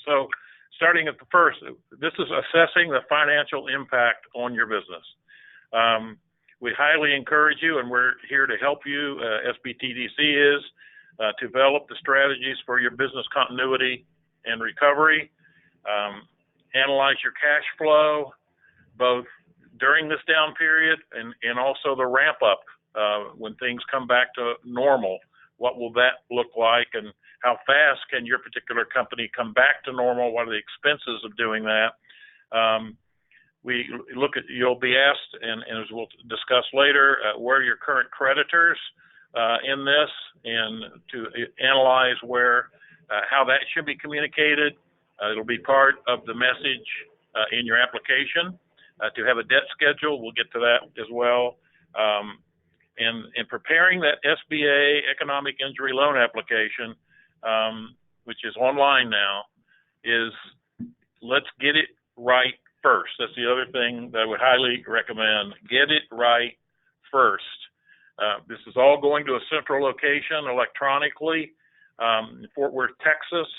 So starting at the first, this is assessing the financial impact on your business. We highly encourage you, and we're here to help you, SBTDC is, to develop the strategies for your business continuity and recovery. Analyze your cash flow, both during this down period and also the ramp up when things come back to normal. What will that look like, and how fast can your particular company come back to normal? What are the expenses of doing that? You'll be asked, and as we'll discuss later, where are your current creditors in this, and to analyze how that should be communicated. It'll be part of the message in your application to have a debt schedule. We'll get to that as well. And in preparing that SBA Economic Injury Loan application, which is online now, is let's get it right first. That's the other thing that I would highly recommend. Get it right first. This is all going to a central location electronically. In Fort Worth, Texas,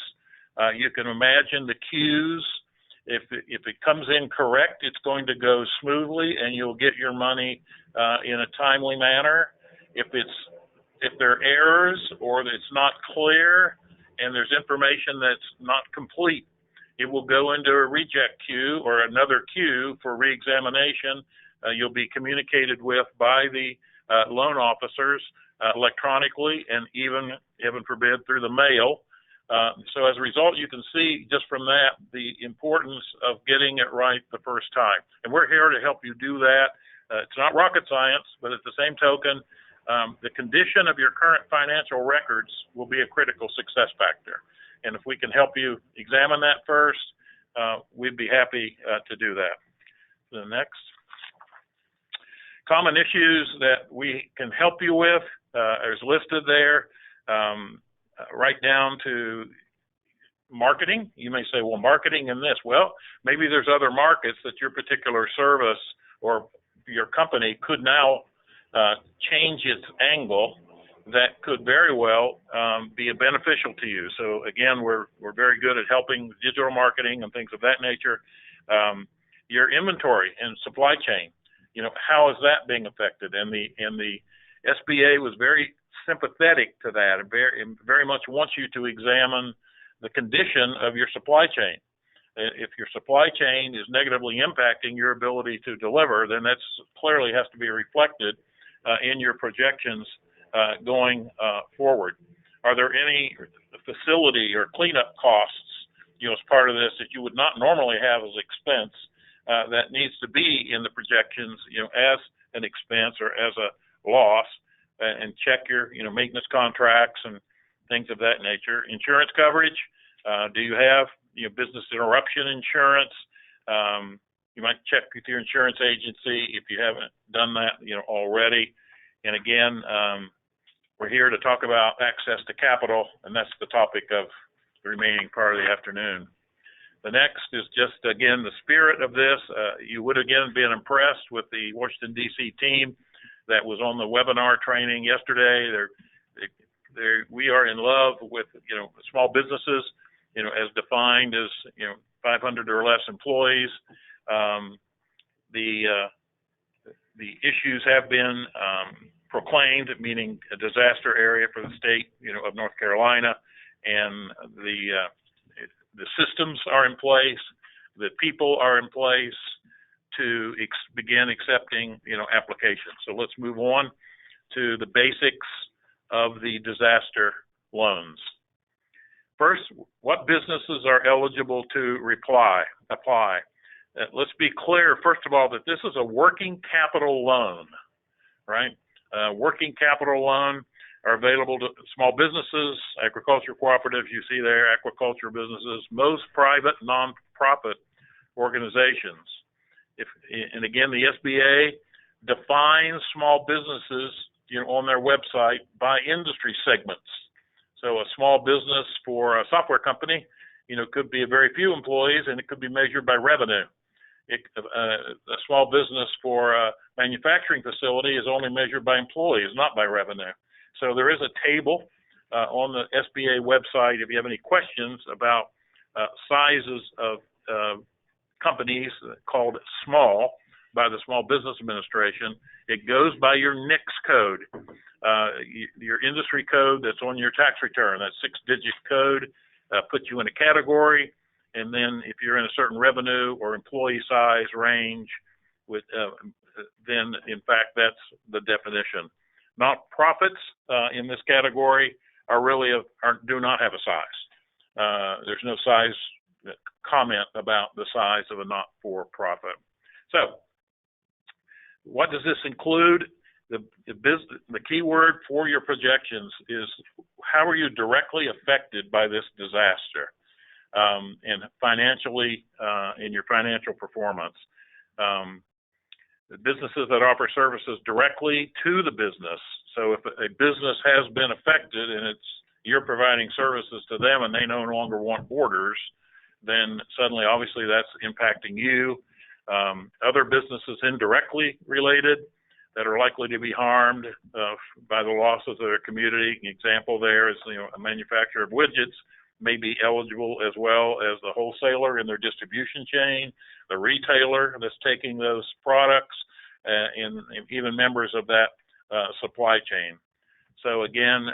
you can imagine the queues. If it comes in correct, it's going to go smoothly, and you'll get your money in a timely manner. If there are errors or it's not clear and there's information that's not complete, it will go into a reject queue or another queue for reexamination. You'll be communicated with by the loan officers electronically, and even, heaven forbid, through the mail. So as a result, you can see just from that the importance of getting it right the first time. And we're here to help you do that. It's not rocket science, but at the same token, the condition of your current financial records will be a critical success factor. And if we can help you examine that first, we'd be happy to do that. The next. Common issues that we can help you with is listed there. Right down to marketing. You may say, well, marketing in this. Well, maybe there's other markets that your particular service or your company could now change its angle that could very well be beneficial to you. So again, we're very good at helping digital marketing and things of that nature. Your inventory and supply chain, how is that being affected? And the SBA was very sympathetic to that, and very much wants you to examine the condition of your supply chain. If your supply chain is negatively impacting your ability to deliver, then that's clearly has to be reflected in your projections going forward. Are there any facility or cleanup costs, as part of this that you would not normally have as expense that needs to be in the projections, as an expense or as a loss? And check your, maintenance contracts and things of that nature. Insurance coverage. Do you have, business interruption insurance? You might check with your insurance agency if you haven't done that, already. And again, we're here to talk about access to capital, and that's the topic of the remaining part of the afternoon. The next is just, again, the spirit of this. You would, again, been impressed with the Washington, D.C. team that was on the webinar training yesterday. We are in love with, small businesses, as defined as, 500 or less employees. The issues have been proclaimed, meaning a disaster area for the state, of North Carolina, and the systems are in place, the people are in place to begin accepting, applications. So let's move on to the basics of the disaster loans. First, what businesses are eligible to apply? Let's be clear, first of all, that this is a working capital loan, right? Working capital loan are available to small businesses, agriculture cooperatives, you see there, aquaculture businesses, most private nonprofit organizations. And again, the SBA defines small businesses, on their website by industry segments. So a small business for a software company, could be a very few employees, and it could be measured by revenue. A small business for a manufacturing facility is only measured by employees, not by revenue. So there is a table on the SBA website if you have any questions about sizes of companies called small by the Small Business Administration. It goes by your NICS code, your industry code that's on your tax return. That 6-digit code puts you in a category, and then if you're in a certain revenue or employee size range, then in fact that's the definition. Nonprofits in this category do not have a size. There's no size comment about the size of a not-for-profit. So, what does this include? The key word for your projections is how are you directly affected by this disaster, and financially in your financial performance. The businesses that offer services directly to the business. So if a business has been affected and you're providing services to them and they no longer want orders, then suddenly, obviously, that's impacting you. Other businesses indirectly related that are likely to be harmed by the losses of their community. An example there is, a manufacturer of widgets may be eligible as well as the wholesaler in their distribution chain, the retailer that's taking those products, and even members of that supply chain. So again,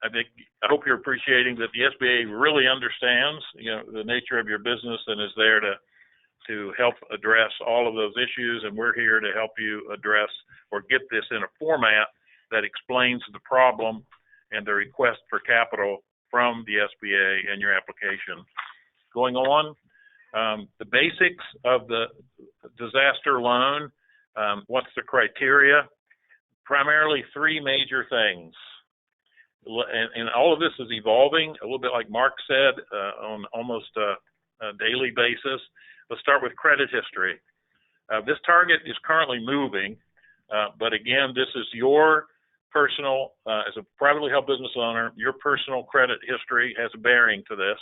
I hope you're appreciating that the SBA really understands, the nature of your business and is there to help address all of those issues, and we're here to help you address or get this in a format that explains the problem and the request for capital from the SBA and your application. Going on, the basics of the disaster loan, what's the criteria? Primarily 3 major things. And all of this is evolving, a little bit like Mark said, on almost a daily basis. Let's start with credit history. This target is currently moving, but again, this is your personal, as a privately held business owner, your personal credit history has a bearing to this.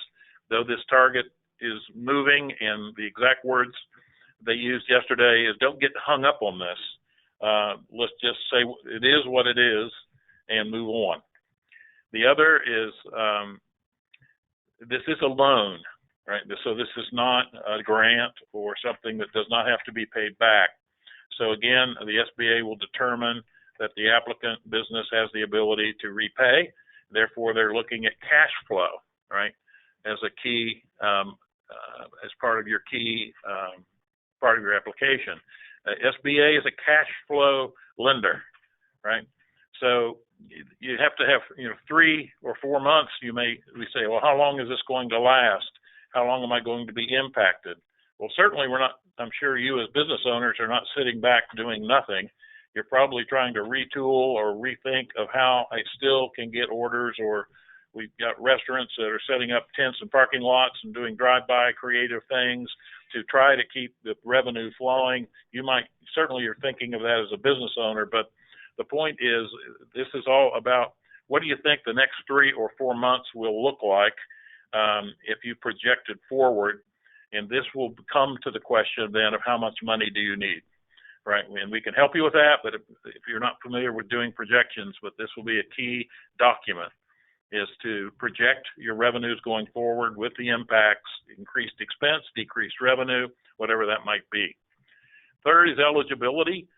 Though this target is moving, and the exact words they used yesterday is don't get hung up on this. Let's just say it is what it is and move on. The other is, this is a loan, right? So this is not a grant or something that does not have to be paid back. So again, the SBA will determine that the applicant business has the ability to repay. Therefore, they're looking at cash flow, right, as a key, as part of your key, part of your application. SBA is a cash flow lender, right? So you have to have, 3 or 4 months. We say, well, how long is this going to last? How long am I going to be impacted? Well, certainly I'm sure you as business owners are not sitting back doing nothing. You're probably trying to retool or rethink of how I still can get orders, or we've got restaurants that are setting up tents and parking lots and doing drive-by creative things to try to keep the revenue flowing. Certainly you're thinking of that as a business owner, but the point is this is all about what do you think the next 3 or 4 months will look like if you projected forward? And this will come to the question then of how much money do you need, right? And we can help you with that, but if you're not familiar with doing projections, but this will be a key document, is to project your revenues going forward with the impacts, increased expense, decreased revenue, whatever that might be. Third is eligibility.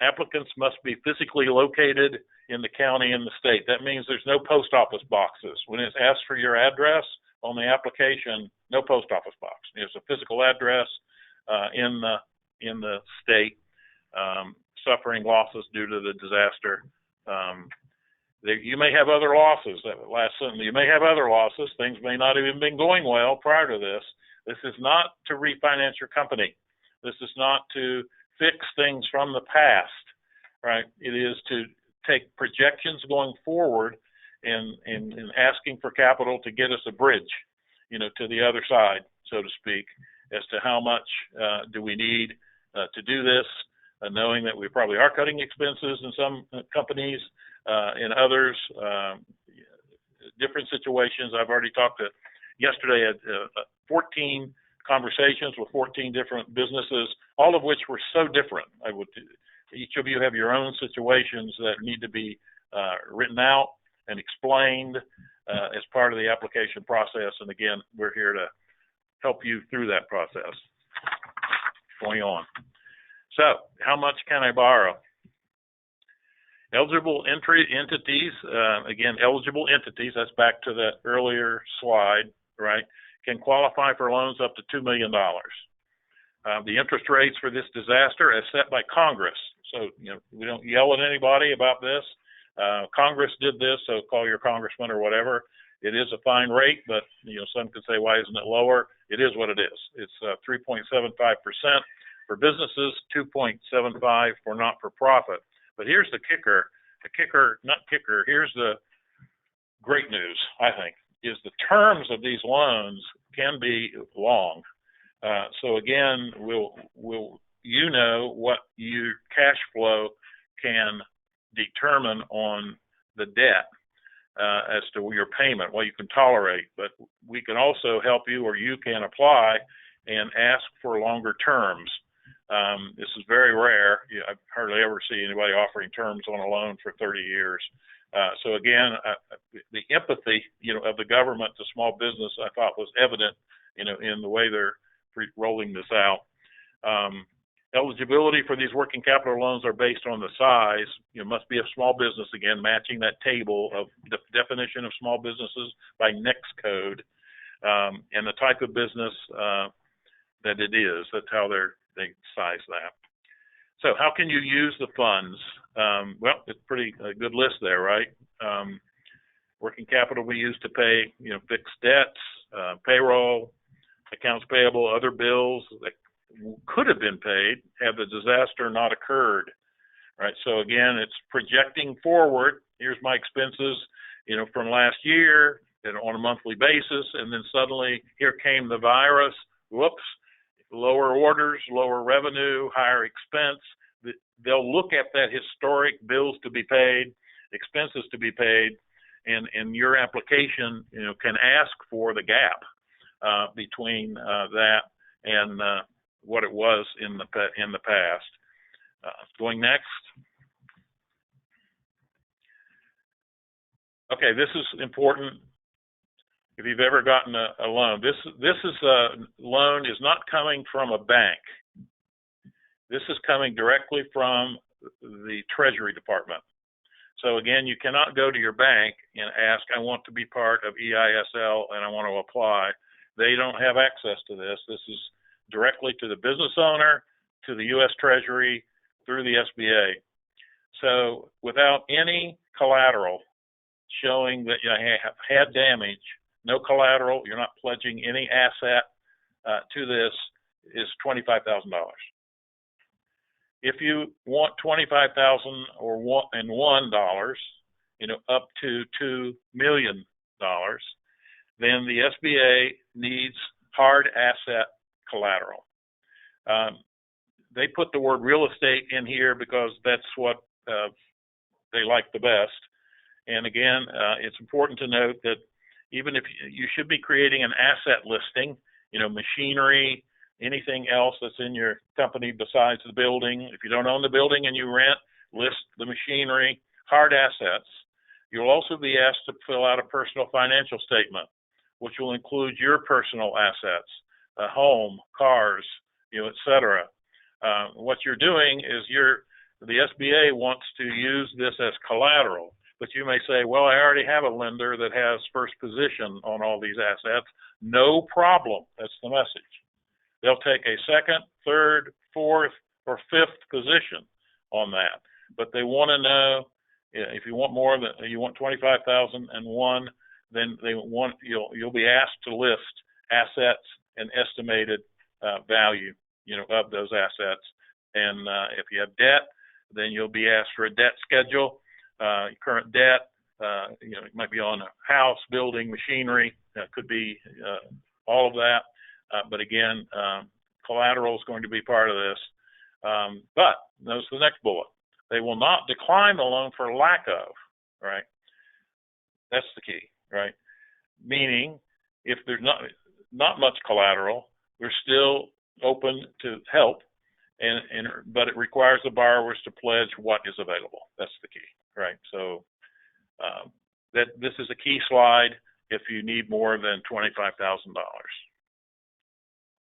Applicants must be physically located in the county and the state. That means there's no post office boxes. When it's asked for your address on the application, no post office box. There's a physical address in the state suffering losses due to the disaster. You may have other losses. Last sentence, you may have other losses. Things may not have even been going well prior to this. This is not to refinance your company. This is not to fix things from the past, right? It is to take projections going forward and asking for capital to get us a bridge, to the other side, so to speak, as to how much do we need to do this, knowing that we probably are cutting expenses in some companies, in others, different situations. I've already talked to yesterday at 14 conversations with 14 different businesses, all of which were so different. Each of you have your own situations that need to be written out and explained as part of the application process. And again, we're here to help you through that process. Going on. So, how much can I borrow? Eligible entities, again, eligible entities, that's back to the earlier slide, right, can qualify for loans up to $2 million. The interest rates for this disaster as set by Congress. So, we don't yell at anybody about this. Congress did this, so call your congressman or whatever. It is a fine rate, but, some could say, why isn't it lower? It is what it is. It's 3.75% for businesses, 2.75% for not-for-profit. But here's the kicker. Here's the great news, I think, is the terms of these loans can be long. So again, what your cash flow can determine on the debt as to your payment, what you can tolerate. But we can also help you, or you can apply and ask for longer terms. This is very rare. I hardly ever see anybody offering terms on a loan for 30 years. So again, the empathy, of the government to small business, I thought was evident, in the way they're rolling this out. Eligibility for these working capital loans are based on the size. Must be a small business, again, matching that table of the definition of small businesses by NEX code, and the type of business that it is. That's how they size that. So how can you use the funds? Well, it's a good list there, right? Working capital we use to pay, fixed debts, payroll, accounts payable, other bills that could have been paid had the disaster not occurred, right? So again, it's projecting forward. Here's my expenses, from last year and on a monthly basis, and then suddenly here came the virus. Whoops. Lower orders, lower revenue, higher expense. They'll look at that historic bills to be paid, expenses to be paid, and your application, can ask for the gap between that and what it was in the past. Going next. Okay, this is important. If you've ever gotten a loan, this loan is not coming from a bank. This is coming directly from the Treasury Department. So again, you cannot go to your bank and ask, I want to be part of EISL and I want to apply. They don't have access to this. This is directly to the business owner, to the U.S. Treasury, through the SBA. So without any collateral showing that you have had damage, no collateral, you're not pledging any asset to this, is $25,000. If you want $25,000 or $1, up to $2 million, then the SBA needs hard asset collateral. They put the word real estate in here because that's what they like the best. And again, it's important to note that even if you should be creating an asset listing, machinery, anything else that's in your company besides the building. If you don't own the building and you rent, list the machinery, hard assets. You'll also be asked to fill out a personal financial statement, which will include your personal assets, a home, cars, etc. What you're doing is the SBA wants to use this as collateral, but you may say, well, I already have a lender that has first position on all these assets. No problem. That's the message. They'll take a second, third, fourth, or fifth position on that, but they want to know if you want more than you want 25,001, then you'll be asked to list assets and estimated value of those assets. And if you have debt, then you'll be asked for a debt schedule, current debt. It might be on a house, building, machinery. Could be all of that. But again, collateral is going to be part of this. But notice the next bullet. They will not decline the loan for lack of, right? That's the key, right? Meaning, if there's not much collateral, we're still open to help, but it requires the borrowers to pledge what is available. That's the key, right? So this is a key slide if you need more than $25,000.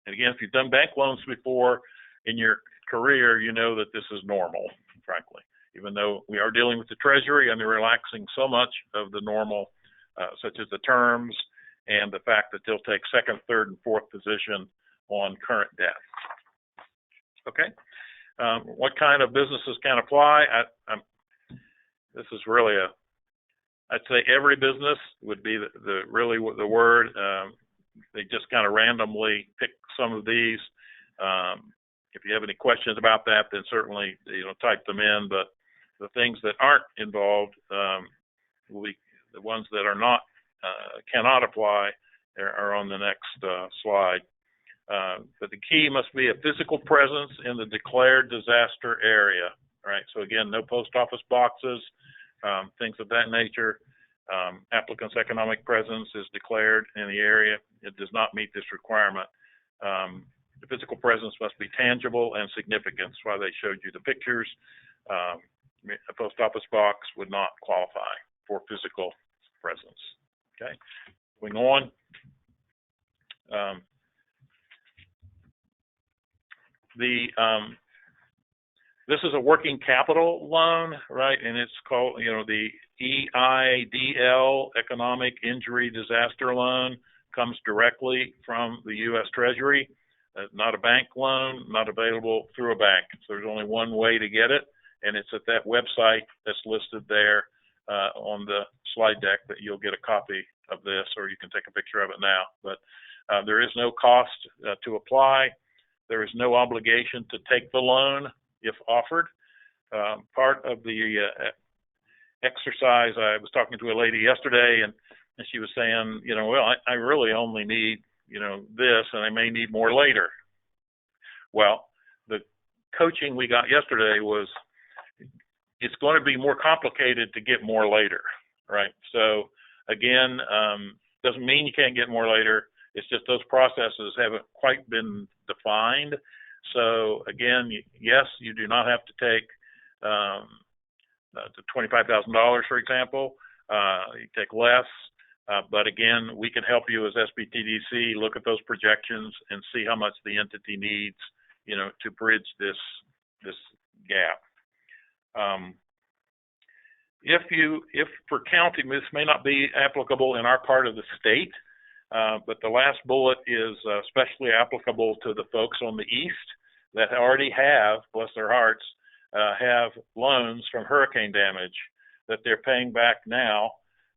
And again, if you've done bank loans before in your career, you know that this is normal, frankly, even though we are dealing with the Treasury and they're relaxing so much of the normal, such as the terms and the fact that they'll take second, third, and fourth position on current debt. Okay. What kind of businesses can apply? This is really I'd say every business would be really the word. They just kind of randomly pick some of these. If you have any questions about that, then certainly type them in. But the things that aren't involved will be the ones that are not cannot apply are on the next slide. But the key must be a physical presence in the declared disaster area. Right. So again, no post office boxes, things of that nature. Applicant's economic presence is declared in the area. It does not meet this requirement. The physical presence must be tangible and significant. That's why they showed you the pictures. A post office box would not qualify for physical presence. Okay, moving on. This is a working capital loan, right? And it's called, the EIDL, Economic Injury Disaster Loan, comes directly from the U.S. Treasury. Not a bank loan, not available through a bank. So there's only one way to get it, and it's at that website that's listed there on the slide deck that you'll get a copy of this, or you can take a picture of it now. But there is no cost to apply. There is no obligation to take the loan if offered. Part of the exercise, I was talking to a lady yesterday, and she was saying, well, I really only need, this, and I may need more later. Well, the coaching we got yesterday was, it's going to be more complicated to get more later, right? So again, doesn't mean you can't get more later. It's just those processes haven't quite been defined. So again, yes, you do not have to take the $25,000, for example. You take less, but again, we can help you as SBTDC look at those projections and see how much the entity needs, to bridge this gap. If for county, this may not be applicable in our part of the state, but the last bullet is especially applicable to the folks on the east that already have, bless their hearts, have loans from hurricane damage that they're paying back now,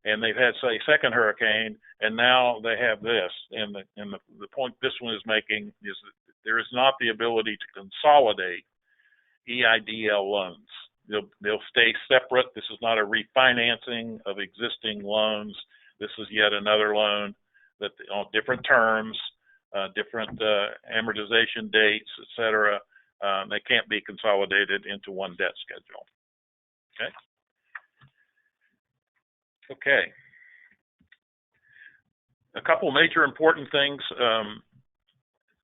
and they've had, say, second hurricane, and now they have this. And the point this one is making is that there is not the ability to consolidate EIDL loans. They'll stay separate. This is not a refinancing of existing loans. This is yet another loan that on different terms, different amortization dates, et cetera. They can't be consolidated into one debt schedule. Okay. Okay. A couple major important things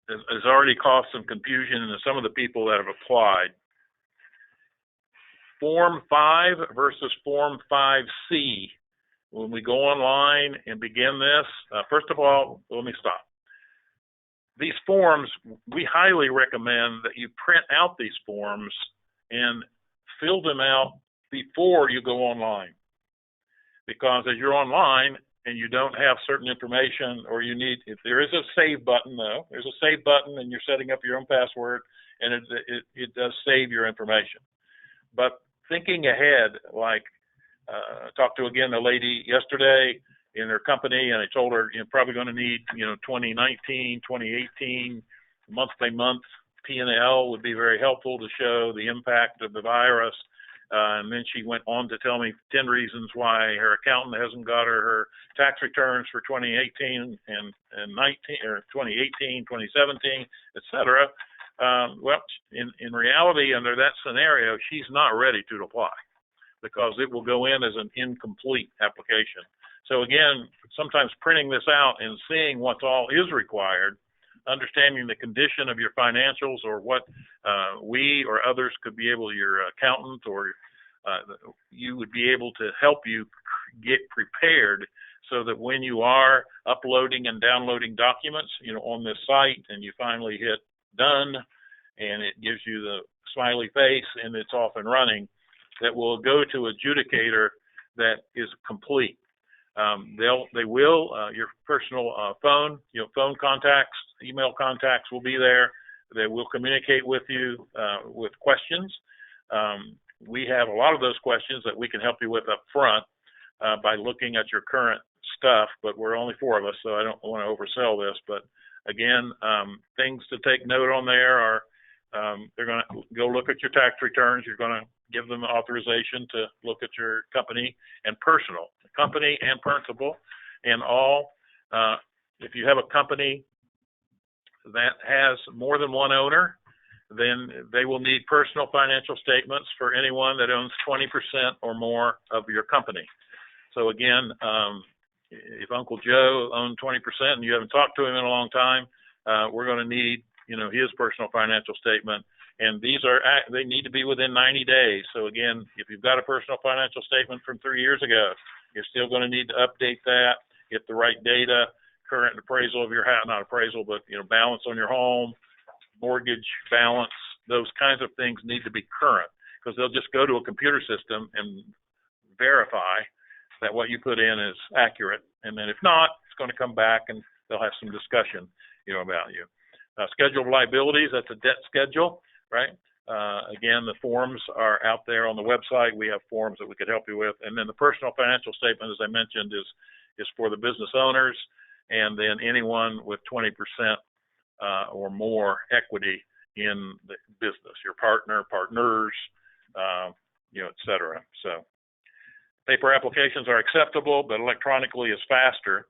has already caused some confusion in some of the people that have applied. Form 5 versus Form 5C. When we go online and begin this, first of all, let me stop. These forms, we highly recommend that you print out these forms and fill them out before you go online. Because as you're online and you don't have certain information, or you need, if there is a save button though, there's a save button and you're setting up your own password, and it does save your information. But thinking ahead, like I talked to again a lady yesterday in her company, and I told her you're probably going to need 2019, 2018 month by month P&L would be very helpful to show the impact of the virus. And then she went on to tell me 10 reasons why her accountant hasn't got her tax returns for 2018 and 19, or 2018, 2017, et cetera. Well, in reality, under that scenario, she's not ready to apply because it will go in as an incomplete application. So again, sometimes printing this out and seeing what all is required, understanding the condition of your financials, or what we or others could be able, your accountant or you would be able to help you get prepared so that when you are uploading and downloading documents, on this site, and you finally hit done and it gives you the smiley face and it's off and running, that will go to adjudicator that is complete. They will, your personal phone, phone contacts, email contacts will be there. They will communicate with you with questions. We have a lot of those questions that we can help you with up front by looking at your current stuff, but we're only 4 of us, so I don't want to oversell this. But again, things to take note on there are they're going to go look at your tax returns. You're going to give them authorization to look at your company and personal, and all. If you have a company that has more than one owner, then they will need personal financial statements for anyone that owns 20% or more of your company. So again, if Uncle Joe owned 20% and you haven't talked to him in a long time, we're going to need, his personal financial statement. And they need to be within 90 days. So again, if you've got a personal financial statement from 3 years ago, you're still going to need to update that, get the right data, current appraisal of your house, not appraisal, but balance on your home, mortgage balance, those kinds of things need to be current, because they'll just go to a computer system and verify that what you put in is accurate. And then if not, it's going to come back and they'll have some discussion, about you. Schedule of liabilities, that's a debt schedule, right? Again, the forms are out there on the website. We have forms that we could help you with. And then the personal financial statement, as I mentioned, is for the business owners, and then anyone with 20% or more equity in the business, your partners, et cetera. So paper applications are acceptable, but electronically is faster.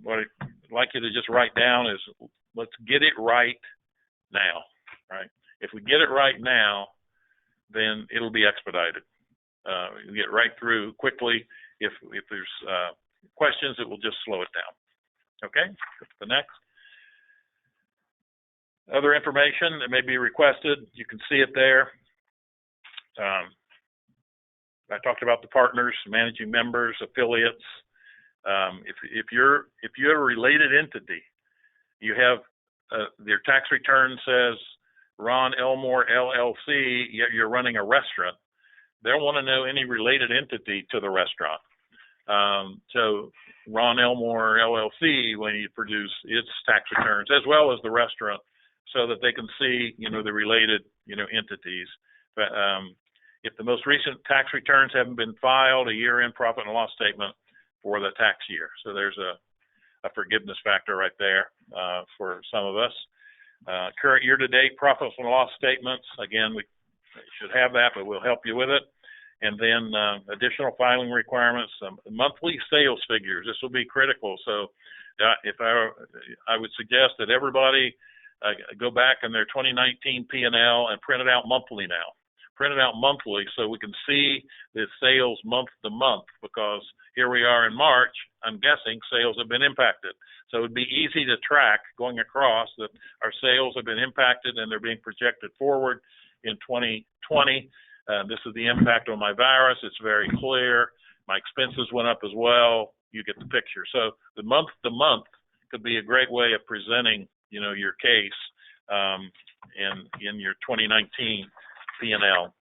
What I'd like you to just write down is, let's get it right now, right? If we get it right now, then it'll be expedited. You'll get right through quickly. If there's questions, it will just slow it down. Okay, the next. Other information that may be requested, you can see it there. I talked about the partners, managing members, affiliates. If you're a related entity, you have their tax return says Ron Elmore LLC, yet you're running a restaurant. They'll want to know any related entity to the restaurant. So Ron Elmore LLC, when you produce its tax returns, as well as the restaurant, so that they can see, the related, entities. But if the most recent tax returns haven't been filed, a year-end profit and loss statement for the tax year. So there's a forgiveness factor right there for some of us. Current year-to-date profits and loss statements. Again, we should have that, but we'll help you with it. And then additional filing requirements, monthly sales figures. This will be critical. So if I would suggest that everybody go back in their 2019 P&L and print it out monthly now. printed out monthly so we can see the sales month to month, because here we are in March, I'm guessing sales have been impacted. So it would be easy to track going across that our sales have been impacted and they're being projected forward in 2020. This is the impact on my virus. It's very clear. My expenses went up as well. You get the picture. So the month to month could be a great way of presenting, your case in your 2019 P&L.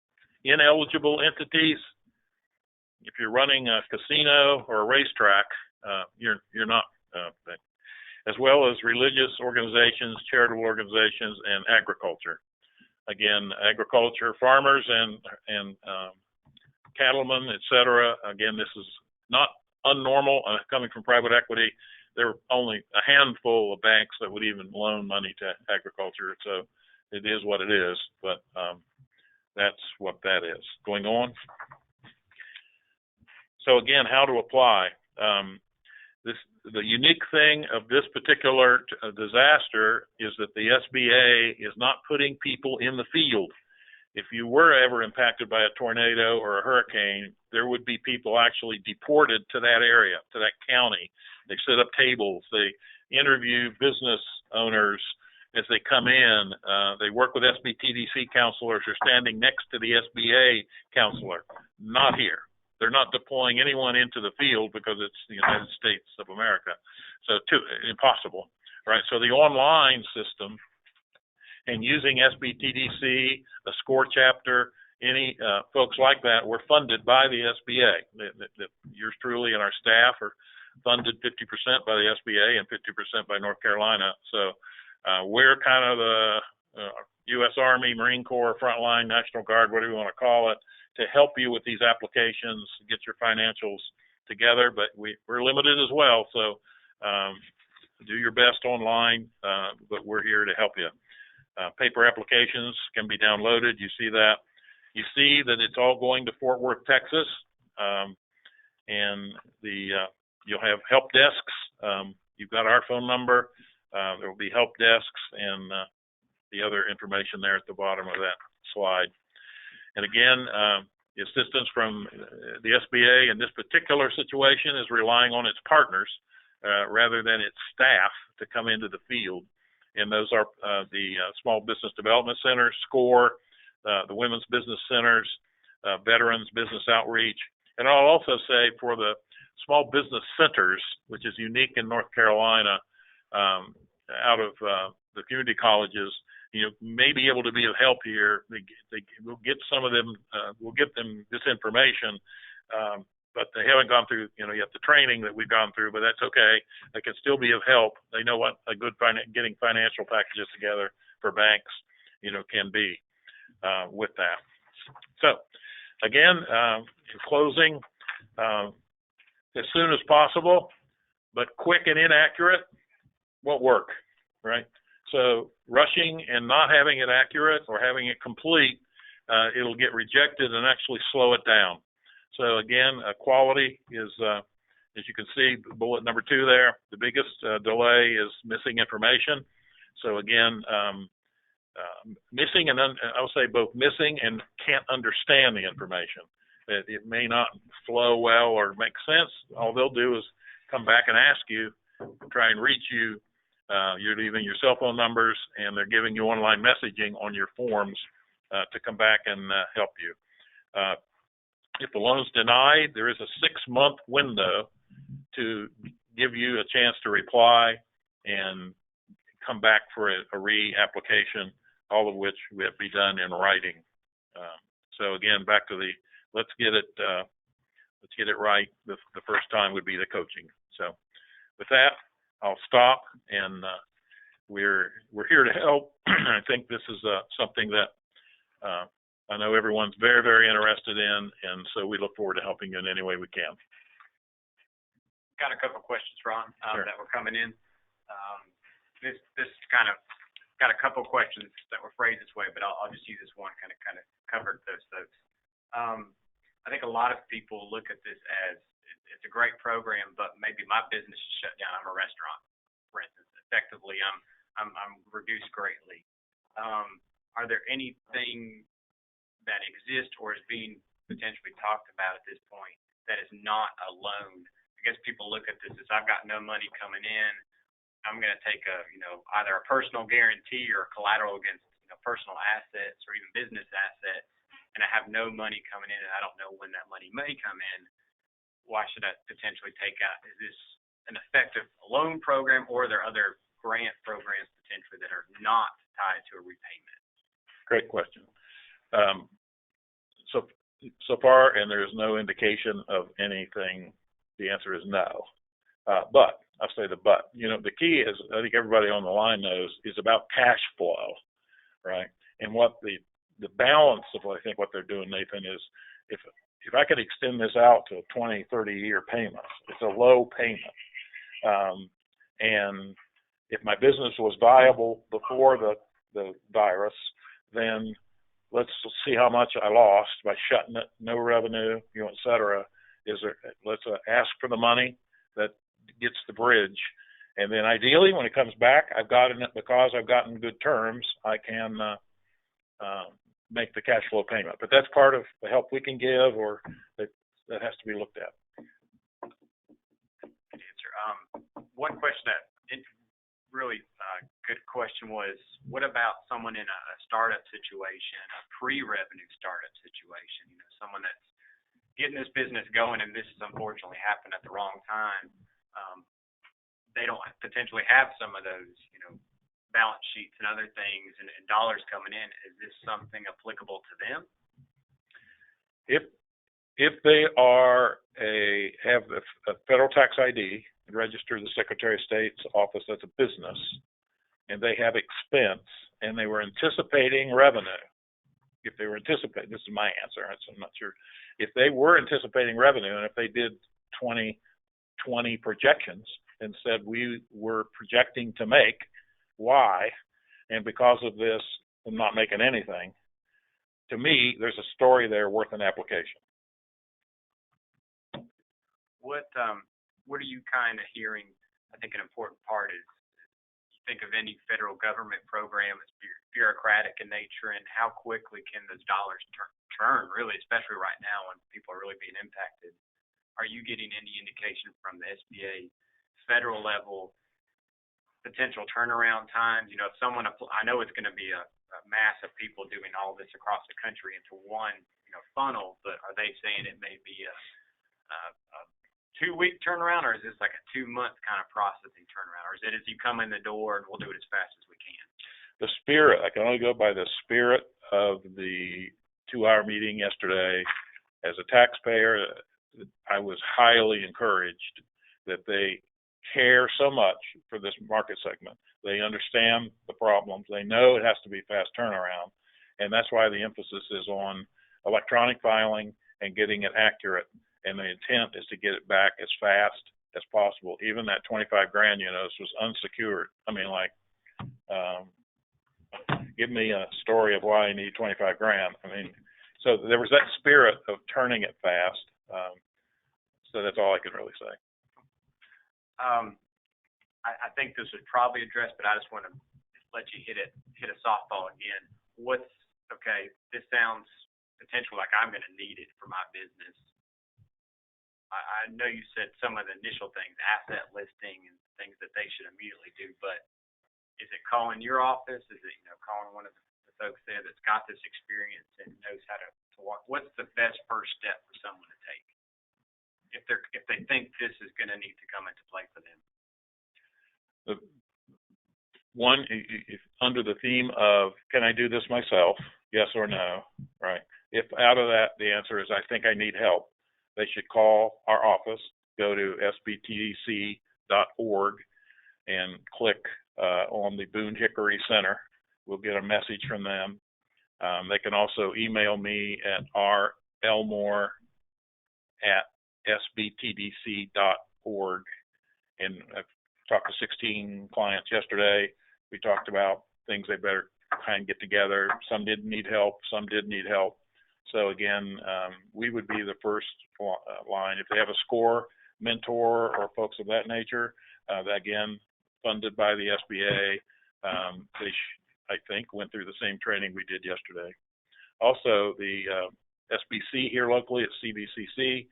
Ineligible entities, if you're running a casino or a racetrack, you're not, as well as religious organizations, charitable organizations, and agriculture. Again, agriculture, farmers and cattlemen, et cetera. Again, this is not unnormal coming from private equity. There are only a handful of banks that would even loan money to agriculture. So it is what it is, but that's what that is. Going on. So again, how to apply. The unique thing of this particular disaster is that the SBA is not putting people in the field. If you were ever impacted by a tornado or a hurricane, there would be people actually deported to that area, to that county. They set up tables. They interview business owners as they come in. They work with SBTDC counselors who are standing next to the SBA counselor. Not here. They're not deploying anyone into the field because it's the United States of America. So impossible, right? So the online system and using SBTDC, the SCORE chapter, any folks like that were funded by the SBA. Yours truly and our staff are funded 50% by the SBA and 50% by North Carolina. So we're kind of the U.S. Army, Marine Corps, Frontline, National Guard, whatever you want to call it, to help you with these applications, get your financials together, but we're limited as well. So do your best online, but we're here to help you. Paper applications can be downloaded. You see that. You see that it's all going to Fort Worth, Texas, and you'll have help desks. You've got our phone number. There will be help desks and the other information there at the bottom of that slide. And again, the assistance from the SBA in this particular situation is relying on its partners rather than its staff to come into the field. And those are the Small Business Development Center, SCORE, the Women's Business Centers, Veterans Business Outreach. And I'll also say for the Small Business Centers, which is unique in North Carolina, out of the community colleges, may be able to be of help here. We'll get some of them, we'll get them this information, but they haven't gone through, yet the training that we've gone through, but that's okay. They can still be of help. They know what a good getting financial packages together for banks, can be with that. So again, in closing, as soon as possible, but quick and inaccurate won't work, right? So rushing and not having it accurate or having it complete, it'll get rejected and actually slow it down. So again, quality is, as you can see, bullet number 2 there, the biggest delay is missing information. So again, missing and I'll say both missing and can't understand the information. It may not flow well or make sense. All they'll do is come back and ask you, try and reach you. You're leaving your cell phone numbers, and they're giving you online messaging on your forms to come back and help you. If the loan's denied, there is a 6-month window to give you a chance to reply and come back for a re-application, all of which will be done in writing. So again, back to let's get it right. The first time would be the coaching. So with that, I'll stop, and we're here to help. I think this is something that I know everyone's very, very interested in, and so we look forward to helping you in any way we can. Got a couple of questions, Ron, Sure. that were coming in. This kind of got a couple of questions that were phrased this way, but I'll just use this one kind of covered those folks. I think a lot of people look at this as it's a great program, but maybe my business is shut down. I'm a restaurant, for instance. Effectively, I'm reduced greatly. Are there anything that exist or is being potentially talked about at this point that is not a loan? I guess people look at this as I've got no money coming in. I'm going to take either a personal guarantee or collateral against personal assets or even business assets, and I have no money coming in and I don't know when that money may come in. Why should I potentially take out? Is this an effective loan program, or are there other grant programs potentially that are not tied to a repayment? Great question. So far, and there's no indication of anything. The answer is no. But I'll say the but. The key is, I think everybody on the line knows, is about cash flow, right? And what the balance of what I think what they're doing, Nathan, is if I could extend this out to 20, 30-year payments, it's a low payment. And if my business was viable before the virus, then let's see how much I lost by shutting it, no revenue, et cetera. Let's ask for the money that gets the bridge. And then ideally, when it comes back, I've gotten it because I've gotten good terms, I can make the cash flow payment. But that's part of the help we can give, or that has to be looked at. Good answer. One question that really good question was, what about someone in a startup situation, a pre-revenue startup situation, someone that's getting this business going, and this has unfortunately happened at the wrong time. They don't potentially have some of those, balance sheets and other things and dollars coming in. Is this something applicable to them? If they have a federal tax ID and register the Secretary of State's office as a business, and they have expense and they were anticipating revenue, this is my answer, I'm not sure. If they were anticipating revenue, and if they did 2020 projections and said we were projecting to make Y, and because of this I'm not making anything, to me there's a story there worth an application. What are you kind of hearing? I think an important part is, you think of any federal government program, it's bureaucratic in nature, and how quickly can those dollars turn, really, especially right now when people are really being impacted. Are you getting any indication from the SBA federal level potential turnaround times? If someone, I know it's going to be a mass of people doing all this across the country into one, funnel, but are they saying it may be a 2-week turnaround, or is this like a 2-month kind of processing turnaround, or is it as you come in the door and we'll do it as fast as we can? The spirit, I can only go by the spirit of the 2-hour meeting yesterday. As a taxpayer, I was highly encouraged that they care so much for this market segment. They understand the problems. They know it has to be fast turnaround, and that's why the emphasis is on electronic filing and getting it accurate. And the intent is to get it back as fast as possible. Even that $25,000, this was unsecured. I mean, give me a story of why I need $25,000. I mean, so there was that spirit of turning it fast. So that's all I can really say. I think this was probably addressed, but I just want to let you hit a softball again. This sounds potentially like I'm going to need it for my business. I know you said some of the initial things, asset listing and things that they should immediately do, but is it calling your office? Is it, calling one of the folks there that's got this experience and knows how to walk? What's the best first step for someone to take if they think this is going to need to come into play for them? One, if under the theme of, can I do this myself? Yes or no, right? If out of that, the answer is, I think I need help, they should call our office, go to sbtdc.org and click on the Boone Hickory Center. We'll get a message from them. They can also email me at relmore@sbtdc.org. And I've talked to 16 clients yesterday. We talked about things they better kind of get together. Some didn't need help, some did need help. So again, we would be the first line. If they have a SCORE mentor or folks of that nature, again, funded by the SBA, they I think went through the same training we did yesterday. Also, the SBC here locally at CBCC,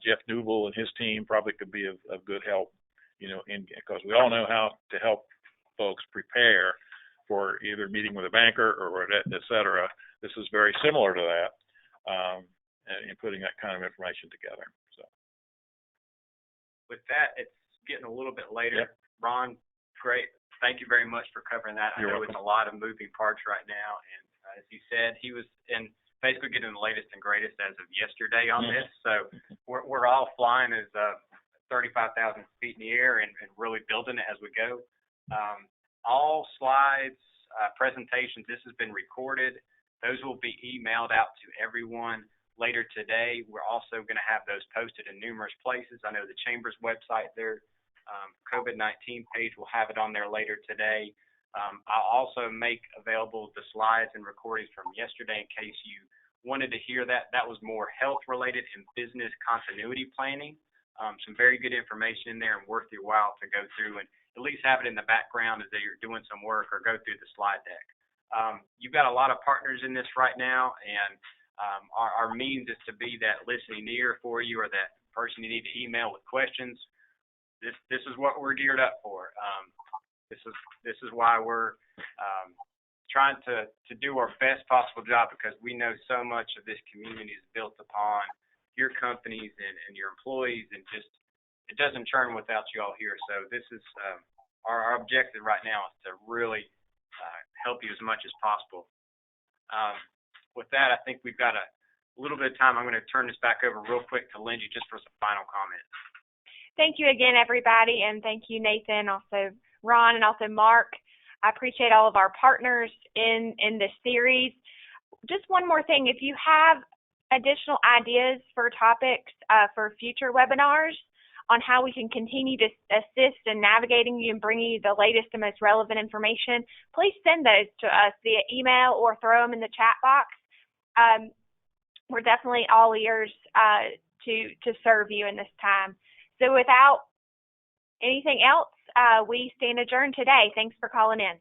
Jeff Newell and his team probably could be of good help, because we all know how to help folks prepare for either meeting with a banker or et cetera. This is very similar to that, in putting that kind of information together. So, with that, it's getting a little bit later. Yep. Ron, great. Thank you very much for covering that. You're I know welcome. It's a lot of moving parts right now, and as he said, he was basically getting the latest and greatest as of yesterday on this. So we're all flying as 35,000 feet in the air and really building it as we go. All slides, presentations, this has been recorded. Those will be emailed out to everyone later today. We're also going to have those posted in numerous places. I know the Chamber's website, their COVID-19 page, will have it on there later today. I'll also make available the slides and recordings from yesterday in case you wanted to hear that. That was more health related and business continuity planning. Some very good information in there and worth your while to go through and at least have it in the background as you're doing some work or go through the slide deck. You've got a lot of partners in this right now, and our means is to be that listening ear for you or that person you need to email with questions. This is what we're geared up for. This is why we're trying to do our best possible job, because we know so much of this community is built upon your companies and your employees, and just it doesn't churn without you all here. So this is our objective right now is to really help you as much as possible. With that, I think we've got a little bit of time. I'm going to turn this back over real quick to Lindsay just for some final comments. Thank you again, everybody, and thank you, Nathan, also Ron, and also Mark. I appreciate all of our partners in this series. Just one more thing, if you have additional ideas for topics for future webinars on how we can continue to assist in navigating you and bringing you the latest and most relevant information, please send those to us via email or throw them in the chat box. We're definitely all ears to serve you in this time. So without anything else, we stand adjourned today. Thanks for calling in.